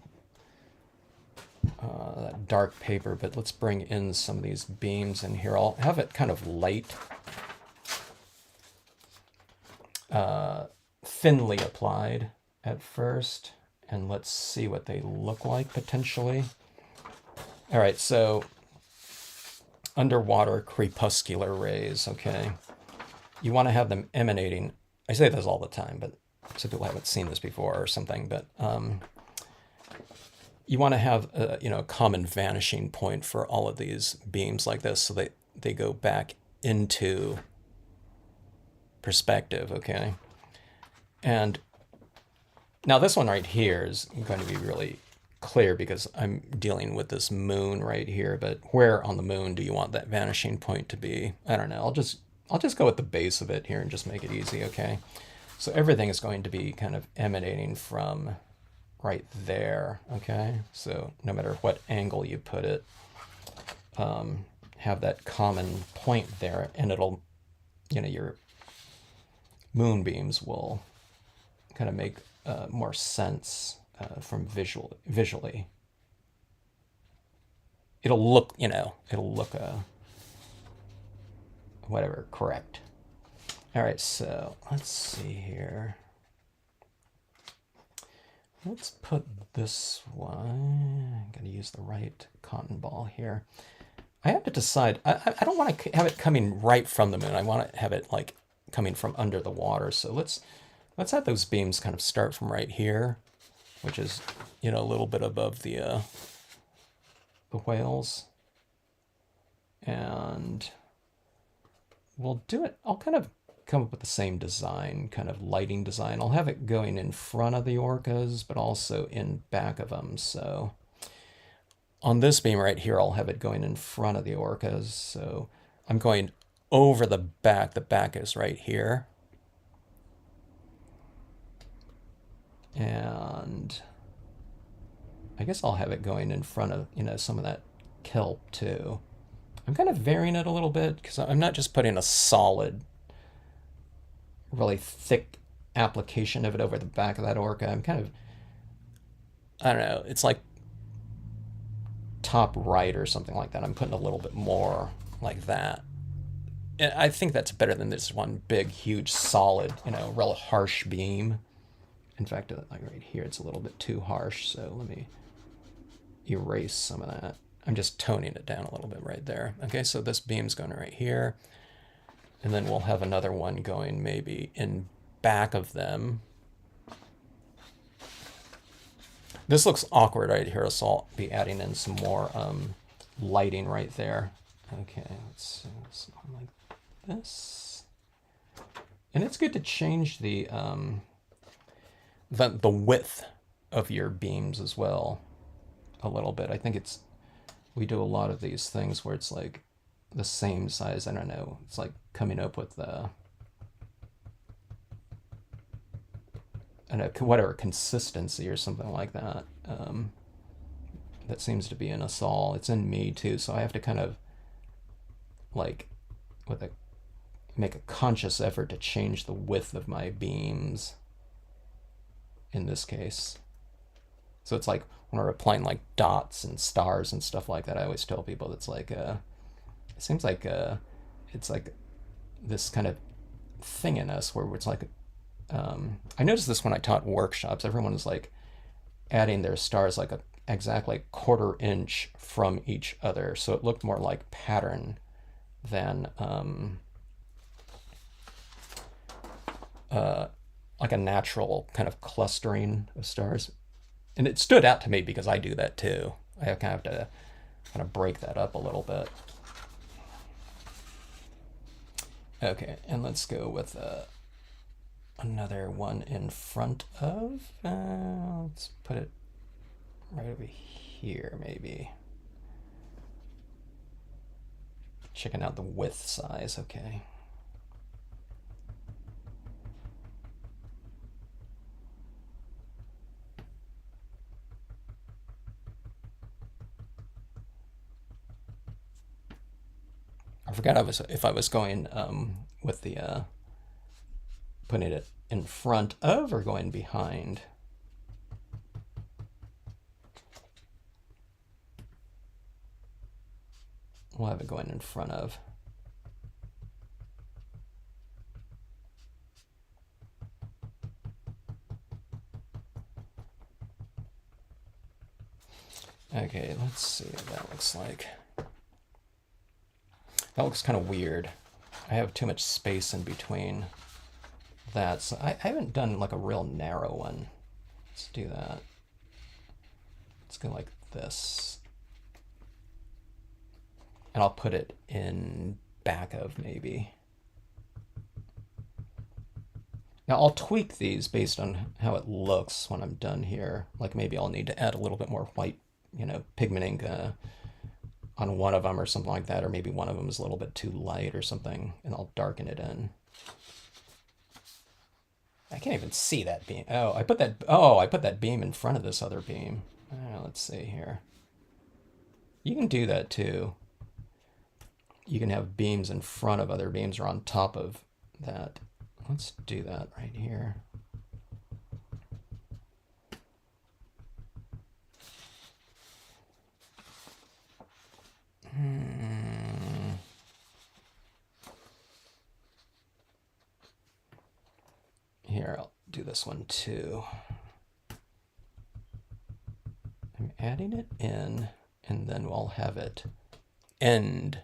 that dark paper, but let's bring in some of these beams in here. I'll have it kind of light, thinly applied at first, and let's see what they look like potentially. All right, so underwater crepuscular rays, okay? You want to have them emanating. I say this all the time, but some people haven't seen this before or something, but you want to have a common vanishing point for all of these beams like this, so they go back into perspective, okay? And now this one right here is going to be really clear because I'm dealing with this moon right here, but where on the moon do you want that vanishing point to be? I don't know. I'll just go with the base of it here and just make it easy, okay? So everything is going to be kind of emanating from right there, okay? So no matter what angle you put it, have that common point there, and it'll, your moonbeams will kind of make more sense from visually. It'll look, whatever, correct. All right, so let's see here. Let's put this one. I'm going to use the right cotton ball here. I have to decide. I don't want to have it coming right from the moon. I want to have it like coming from under the water. So let's have those beams kind of start from right here, which is, a little bit above the whales. And we'll do it. I'll kind of come up with the same design, kind of lighting design. I'll have it going in front of the orcas, but also in back of them. So on this beam right here, I'll have it going in front of the orcas. So I'm going over the back. The back is right here. And I guess I'll have it going in front of, some of that kelp too. I'm kind of varying it a little bit because I'm not just putting a solid, really thick application of it over the back of that orca. I'm kind of, I don't know, it's like top right or something like that. I'm putting a little bit more like that. And I think that's better than this one big, huge, solid, real harsh beam. In fact, like right here, it's a little bit too harsh, so let me erase some of that. I'm just toning it down a little bit right there. Okay, so this beam's going right here. And then we'll have another one going maybe in back of them. This looks awkward right here, so I'll be adding in some more lighting right there. Okay, let's see, something like this. And it's good to change the width of your beams as well a little bit. I think we do a lot of these things where it's like the same size. I don't know. It's like coming up with whatever consistency or something like that. That seems to be in us all. It's in me too. So I have to kind of like make a conscious effort to change the width of my beams in this case. So it's like when we're applying like dots and stars and stuff like that, I always tell people it's like it seems like it's like this kind of thing in us where it's like I noticed this when I taught workshops. Everyone is like adding their stars like exactly quarter inch from each other, so it looked more like pattern than like a natural kind of clustering of stars. And it stood out to me because I do that too. I kind of have to break that up a little bit. Okay, and let's go with another one in front of. Let's put it right over here, maybe. Checking out the width size, okay. I forgot if I was going with the putting it in front of or going behind. we'll have it going in front of. Okay, let's see what that looks like. That looks kind of weird. I have too much space in between that, so I haven't done like a real narrow one. Let's do that. Let's go like this. And I'll put it in back of maybe. Now I'll tweak these based on how it looks when I'm done here. Like maybe I'll need to add a little bit more white, pigment ink on one of them or something like that, or maybe one of them is a little bit too light or something, and I'll darken it in. I can't even see that beam. Oh, I put that beam in front of this other beam. Let's see here. You can do that too. You can have beams in front of other beams or on top of that. Let's do that right here. Here, I'll do this one too. I'm adding it in, and then we'll have it end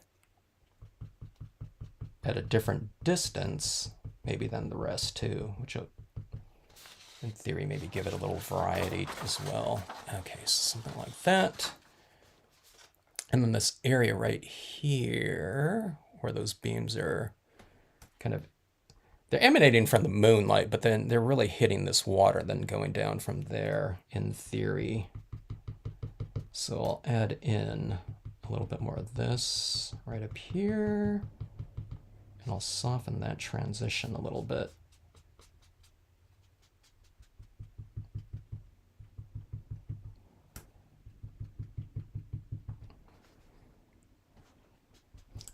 at a different distance, maybe than the rest too, which will, in theory, maybe give it a little variety as well. Okay, so something like that. And then this area right here, where those beams are kind of, they're emanating from the moonlight, but then they're really hitting this water, then going down from there, in theory. So I'll add in a little bit more of this right up here, and I'll soften that transition a little bit.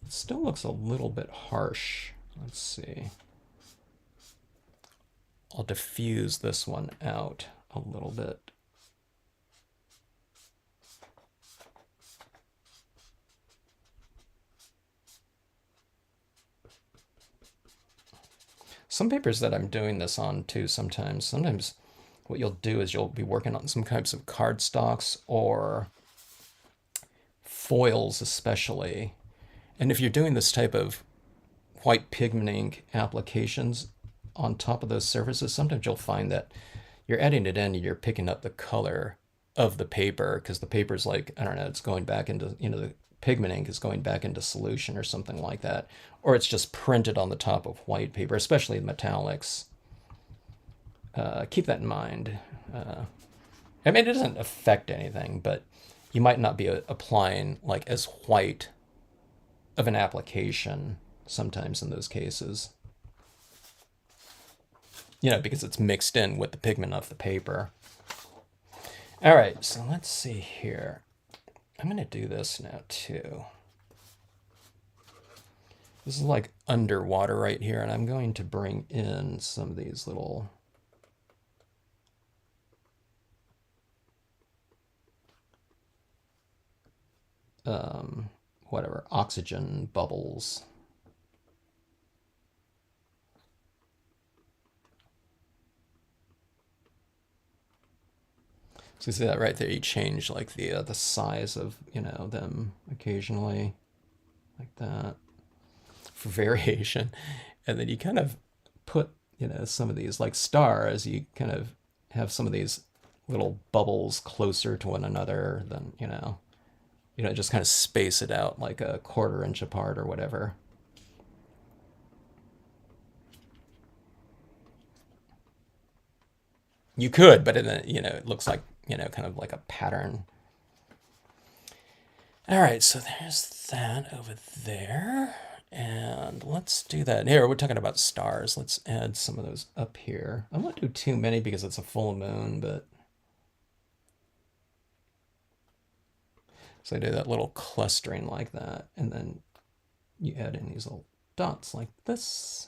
It still looks a little bit harsh. Let's see. I'll diffuse this one out a little bit. Some papers that I'm doing this on too sometimes what you'll do is you'll be working on some types of cardstocks or foils especially. And if you're doing this type of white pigment ink applications on top of those surfaces, sometimes you'll find that you're adding it in and you're picking up the color of the paper because the paper's like, I don't know, it's going back into, the pigment ink is going back into solution or something like that. Or it's just printed on the top of white paper, especially metallics. Keep that in mind. I mean, it doesn't affect anything, but you might not be applying like as white of an application sometimes in those cases. Because it's mixed in with the pigment of the paper. All right, so let's see here. I'm going to do this now too. This is like underwater right here, and I'm going to bring in some of these little oxygen bubbles. So you see that right there, you change like the size of, them occasionally, like that, for variation. And then you kind of put, some of these like stars, you kind of have some of these little bubbles closer to one another than, just kind of space it out like a 1/4 inch apart or whatever. You could, but it looks like, kind of like a pattern. All right, so there's that over there. And let's do that. Here, we're talking about stars. Let's add some of those up here. I won't do too many because it's a full moon, but... So I do that little clustering like that, and then you add in these little dots like this.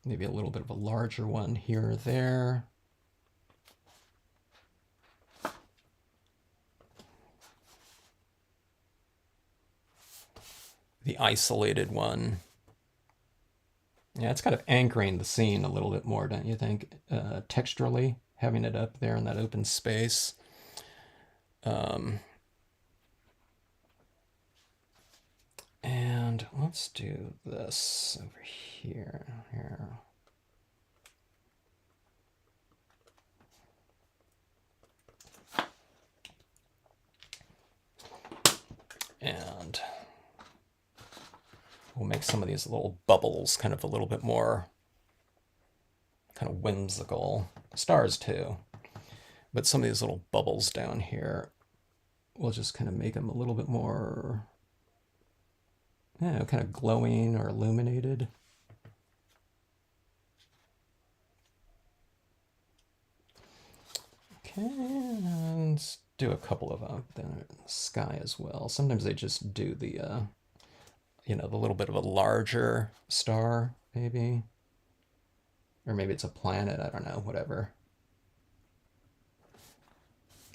Maybe a little bit of a larger one here or there. the isolated one. Yeah, it's kind of anchoring the scene a little bit more, don't you think? Texturally, having it up there in that open space. Um, and let's do this over here. And we'll make some of these little bubbles kind of a little bit more kind of whimsical. Stars too. But some of these little bubbles down here, we'll just kind of make them a little bit more, you know, kind of glowing or illuminated. Okay, and let's do a couple of the sky as well. Sometimes they just do the, you know, the little bit of a larger star, maybe. Or maybe it's a planet, I don't know, whatever.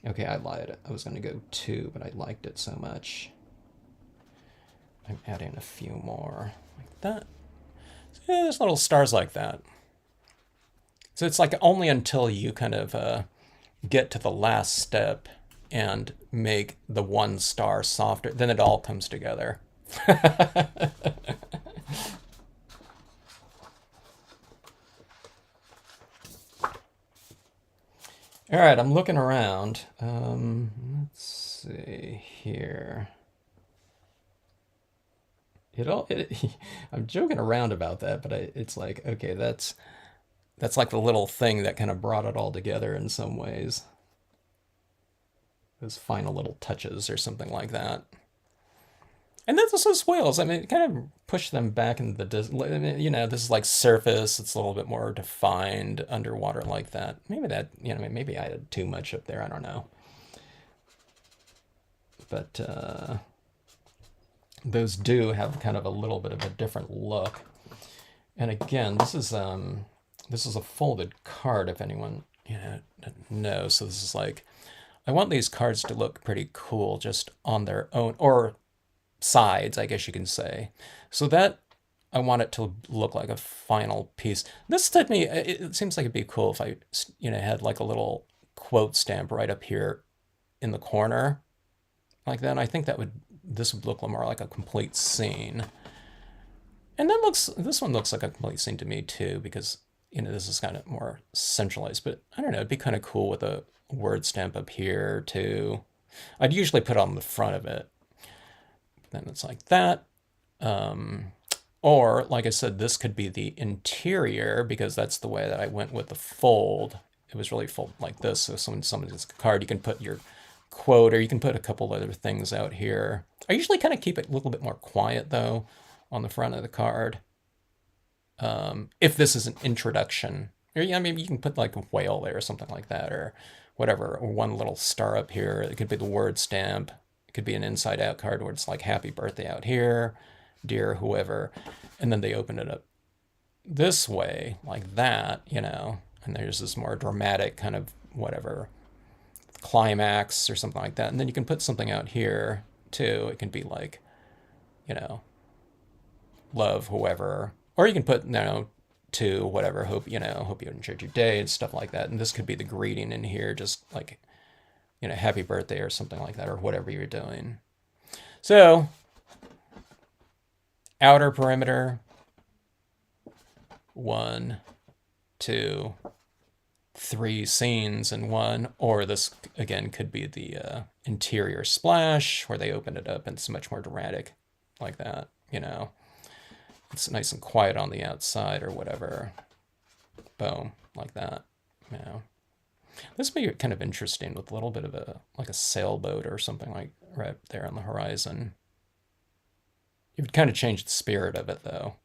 Okay, I lied. I was going to go 2, but I liked it so much. I'm adding a few more like that. So, yeah, there's little stars like that. So it's like only until you kind of get to the last step and make the one star softer, then it all comes together. All right, I'm looking around. Let's see here. I'm joking around about that, but it's like, okay, that's like the little thing that kind of brought it all together in some ways. Those final little touches or something like that. And that's also swales. I mean, it kind of push them back into the, you know, this is like surface. It's a little bit more defined underwater like that. Maybe that, you know, maybe I added too much up there. I don't know. But those do have kind of a little bit of a different look. And again, this is a folded card, if anyone, you know, knows. So this is like, I want these cards to look pretty cool just on their own, or sides, I guess you can say. So that I want it to look like a final piece. This to me, it seems like it'd be cool if I, you know, had like a little quote stamp right up here in the corner like that. I think this would look more like a complete scene. And this one looks like a complete scene to me too, because, you know, this is kind of more centralized, but I don't know, it'd be kind of cool with a word stamp up here too. I'd usually put it on the front of it. Then it's like that. Or, like I said, this could be the interior, because that's the way that I went with the fold. It was really folded like this. So when somebody gets a card, you can put your quote, or you can put a couple other things out here. I usually kind of keep it a little bit more quiet, though, on the front of the card. If this is an introduction. Or, yeah, maybe you can put like a whale there or something like that, or whatever, or one little star up here. It could be the word stamp. It could be an inside out card where it's like happy birthday out here, dear whoever, and then they open it up this way like that, you know, and there's this more dramatic kind of whatever climax or something like that. And then you can put something out here too. It can be like, you know, love whoever, or you can put, you know, to whatever, hope you enjoyed your day and stuff like that. And this could be the greeting in here, just like, you know, happy birthday or something like that, or whatever you're doing. So outer perimeter, 1, 2, 3 scenes in one. Or this again could be the interior splash where they open it up and it's much more dramatic like that, you know. It's nice and quiet on the outside or whatever. Boom, like that, you know. This would be kind of interesting with a little bit of a, like a sailboat or something like right there on the horizon. It would kind of change the spirit of it, though.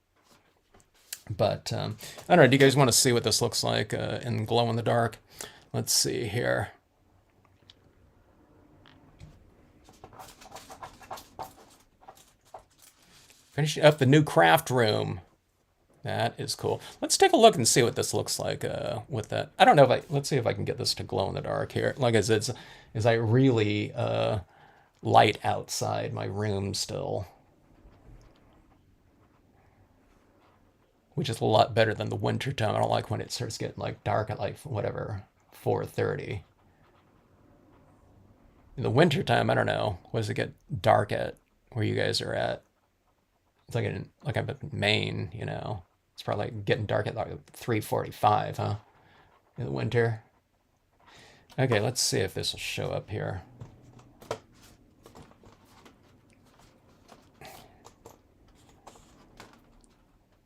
But I don't know. Do you guys want to see what this looks like in glow in the dark? Let's see here. Finishing up the new craft room. That is cool. Let's take a look and see what this looks like with that. I don't know if let's see if I can get this to glow in the dark here. Like I said, is I really light outside my room still. which is a lot better than the winter time. I don't like when it starts getting like dark at like whatever 4:30. In the winter time, I don't know. What does it get dark at where you guys are at? It's like I'm in Maine, you know. It's probably like getting dark at like 3:45, huh? In the winter. Okay, let's see if this will show up here.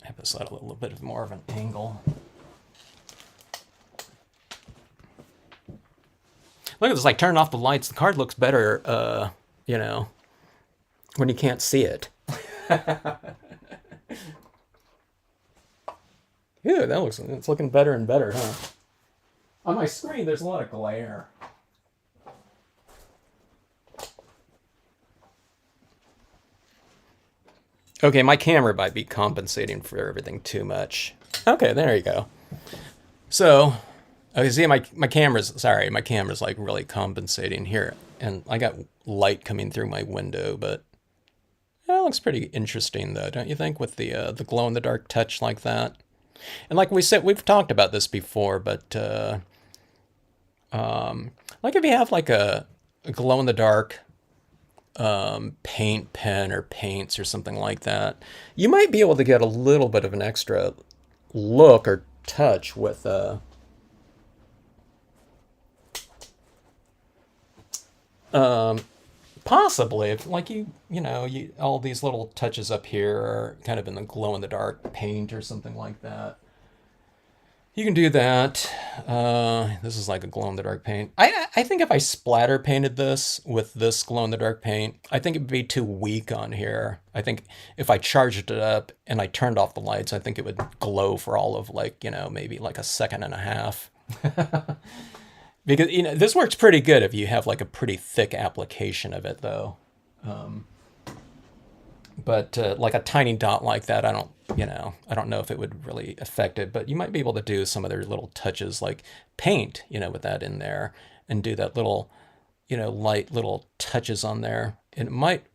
Have this at a little bit more of an angle. Look at this, like turning off the lights. The card looks better, you know, when you can't see it. Yeah, it's looking better and better, huh? On my screen, there's a lot of glare. Okay, my camera might be compensating for everything too much. Okay, there you go. So, okay, see, my camera's like really compensating here. And I got light coming through my window, but yeah, it looks pretty interesting though, don't you think, with the glow-in-the-dark touch like that? And like we said, we've talked about this before, but like if you have like a glow-in-the-dark paint pen or paints or something like that, you might be able to get a little bit of an extra look or touch with possibly if like you all these little touches up here are kind of in the glow in the dark paint or something like that. You can do that. This is like a glow-in-the-dark paint. I think if I splatter painted this with this glow-in-the-dark paint, I think it'd be too weak on here. I think if I charged it up and I turned off the lights, I think it would glow for all of like, maybe like a second and a half. Because, this works pretty good if you have like a pretty thick application of it though. But like a tiny dot like that, I don't know if it would really affect it, but you might be able to do some other little touches like paint, with that in there and do that little, light little touches on there. And it might,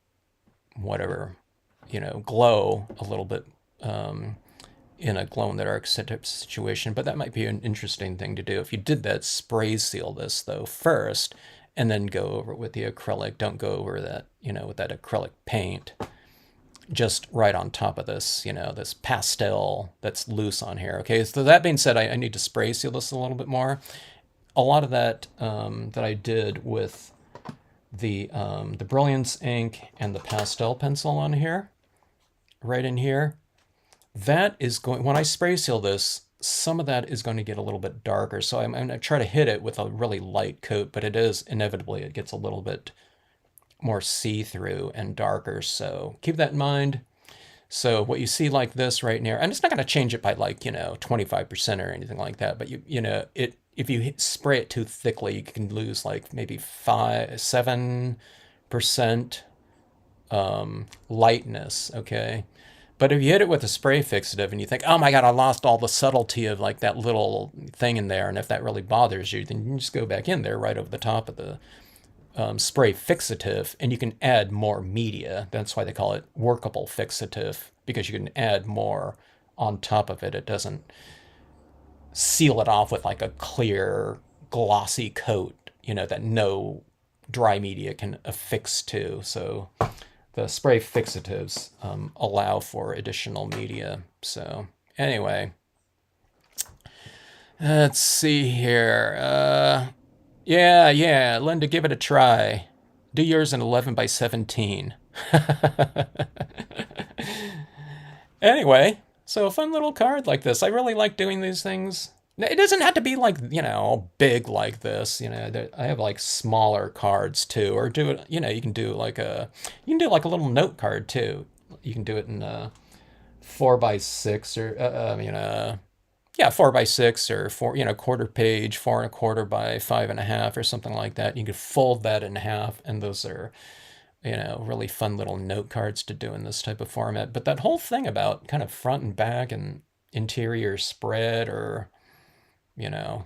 whatever, glow a little bit in a glow in the dark situation, but that might be an interesting thing to do. If you did that, spray seal this though first and then go over it with the acrylic. Don't go over that, with that acrylic paint. Just right on top of this, this pastel that's loose on here. Okay, so that being said, I need to spray seal this a little bit more. A lot of that that I did with the Brilliance ink and the pastel pencil on here, right in here, that is going, when I spray seal this, some of that is going to get a little bit darker. So I'm going to try to hit it with a really light coat, but it gets a little bit more see-through and darker, so keep that in mind. So what you see like this right now, and it's not going to change it by like 25% or anything like that, but if you spray it too thickly, you can lose like maybe 7% lightness. Okay, but if you hit it with a spray fixative and you think, oh my god, I lost all the subtlety of like that little thing in there, and if that really bothers you, then you can just go back in there right over the top of the spray fixative, and you can add more media. That's why they call it workable fixative, because you can add more on top of it. It doesn't seal it off with like a clear glossy coat, that no dry media can affix to. So the spray fixatives allow for additional media. So anyway, let's see here. Yeah, Linda, give it a try. Do yours in 11 by 17. Anyway, so a fun little card like this. I really like doing these things. It doesn't have to be like, big like this. I have like smaller cards too, or do it, you can do like a little note card too. You can do it in 4x6 or, yeah, 4x6 or quarter page, 4 1/4 by 5 1/2 or something like that. You could fold that in half, and those are, really fun little note cards to do in this type of format. But that whole thing about kind of front and back and interior spread or,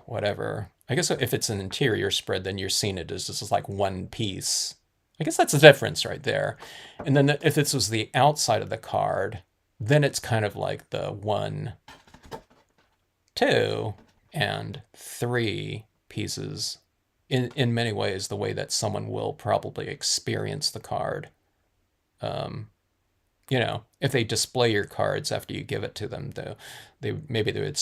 whatever. I guess if it's an interior spread, then you're seeing it as just like one piece. I guess that's the difference right there. And then if this was the outside of the card, then it's kind of like the 1, 2, and 3 pieces in many ways the way that someone will probably experience the card. Um, if they display your cards after you give it to them, they would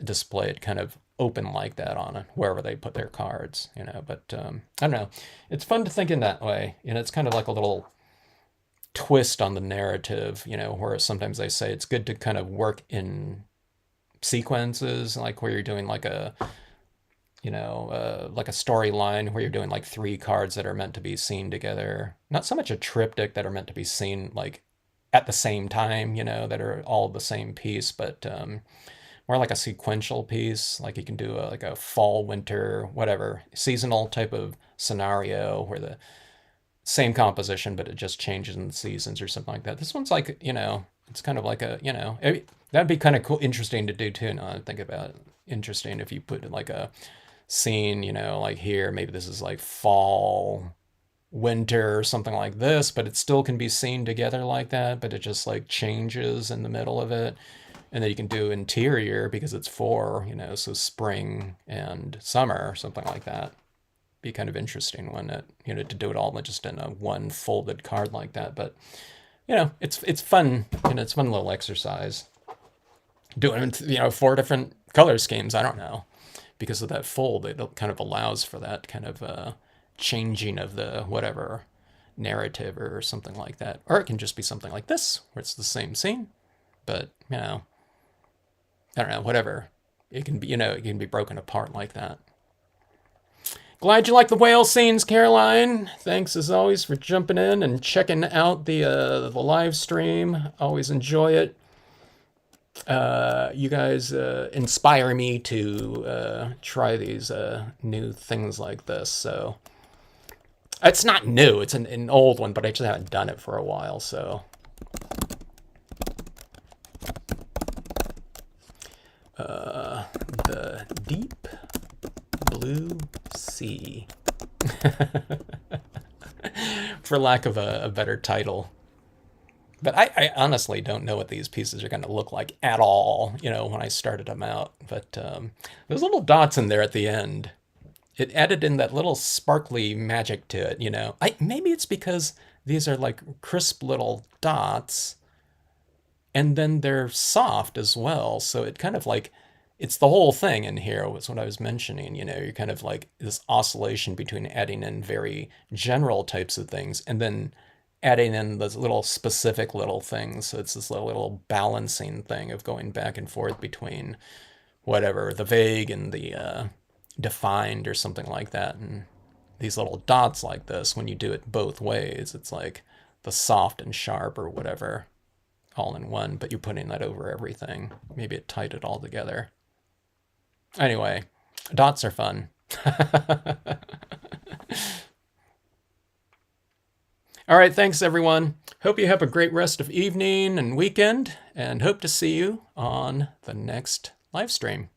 display it kind of open like that on it, wherever they put their cards. But I don't know. It's fun to think in that way. It's kind of like a little twist on the narrative, where sometimes they say it's good to kind of work in sequences, like where you're doing like a storyline where you're doing like 3 cards that are meant to be seen together. Not so much a triptych that are meant to be seen like at the same time, that are all the same piece, but more like a sequential piece. Like you can do like a fall, winter, whatever, seasonal type of scenario where the same composition, but it just changes in the seasons or something like that. This one's like, it's kind of like that'd be kind of cool, interesting to do too. Now I think about it. Interesting if you put like a scene, like here, maybe this is like fall, winter, or something like this, but it still can be seen together like that, but it just like changes in the middle of it. And then you can do interior because it's 4, so spring and summer, or something like that. Be kind of interesting when it, to do it all just in a one folded card like that. But it's fun. It's a fun little exercise. Doing 4 different color schemes. I don't know, because of that fold, it kind of allows for that kind of changing of the whatever narrative or something like that. Or it can just be something like this, where it's the same scene, but I don't know, whatever. It can be, it can be broken apart like that. Glad you like the whale scenes, Caroline. Thanks as always for jumping in and checking out the live stream. Always enjoy it. You guys inspire me to try these new things like this. So it's not new; it's an old one, but I just haven't done it for a while. So the deep blue sea, for lack of a better title. But I honestly don't know what these pieces are going to look like at all, when I started them out. But those little dots in there at the end, it added in that little sparkly magic to it. Maybe it's because these are like crisp little dots, and then they're soft as well. So it kind of like, it's the whole thing in here was what I was mentioning. You're kind of like this oscillation between adding in very general types of things and then adding in those little specific little things. So it's this little balancing thing of going back and forth between whatever, the vague and the defined or something like that. And these little dots like this, when you do it both ways, it's like the soft and sharp or whatever all in one, but you're putting that over everything. Maybe it tied it all together. Anyway, dots are fun. All right, thanks everyone. Hope you have a great rest of evening and weekend, and hope to see you on the next live stream.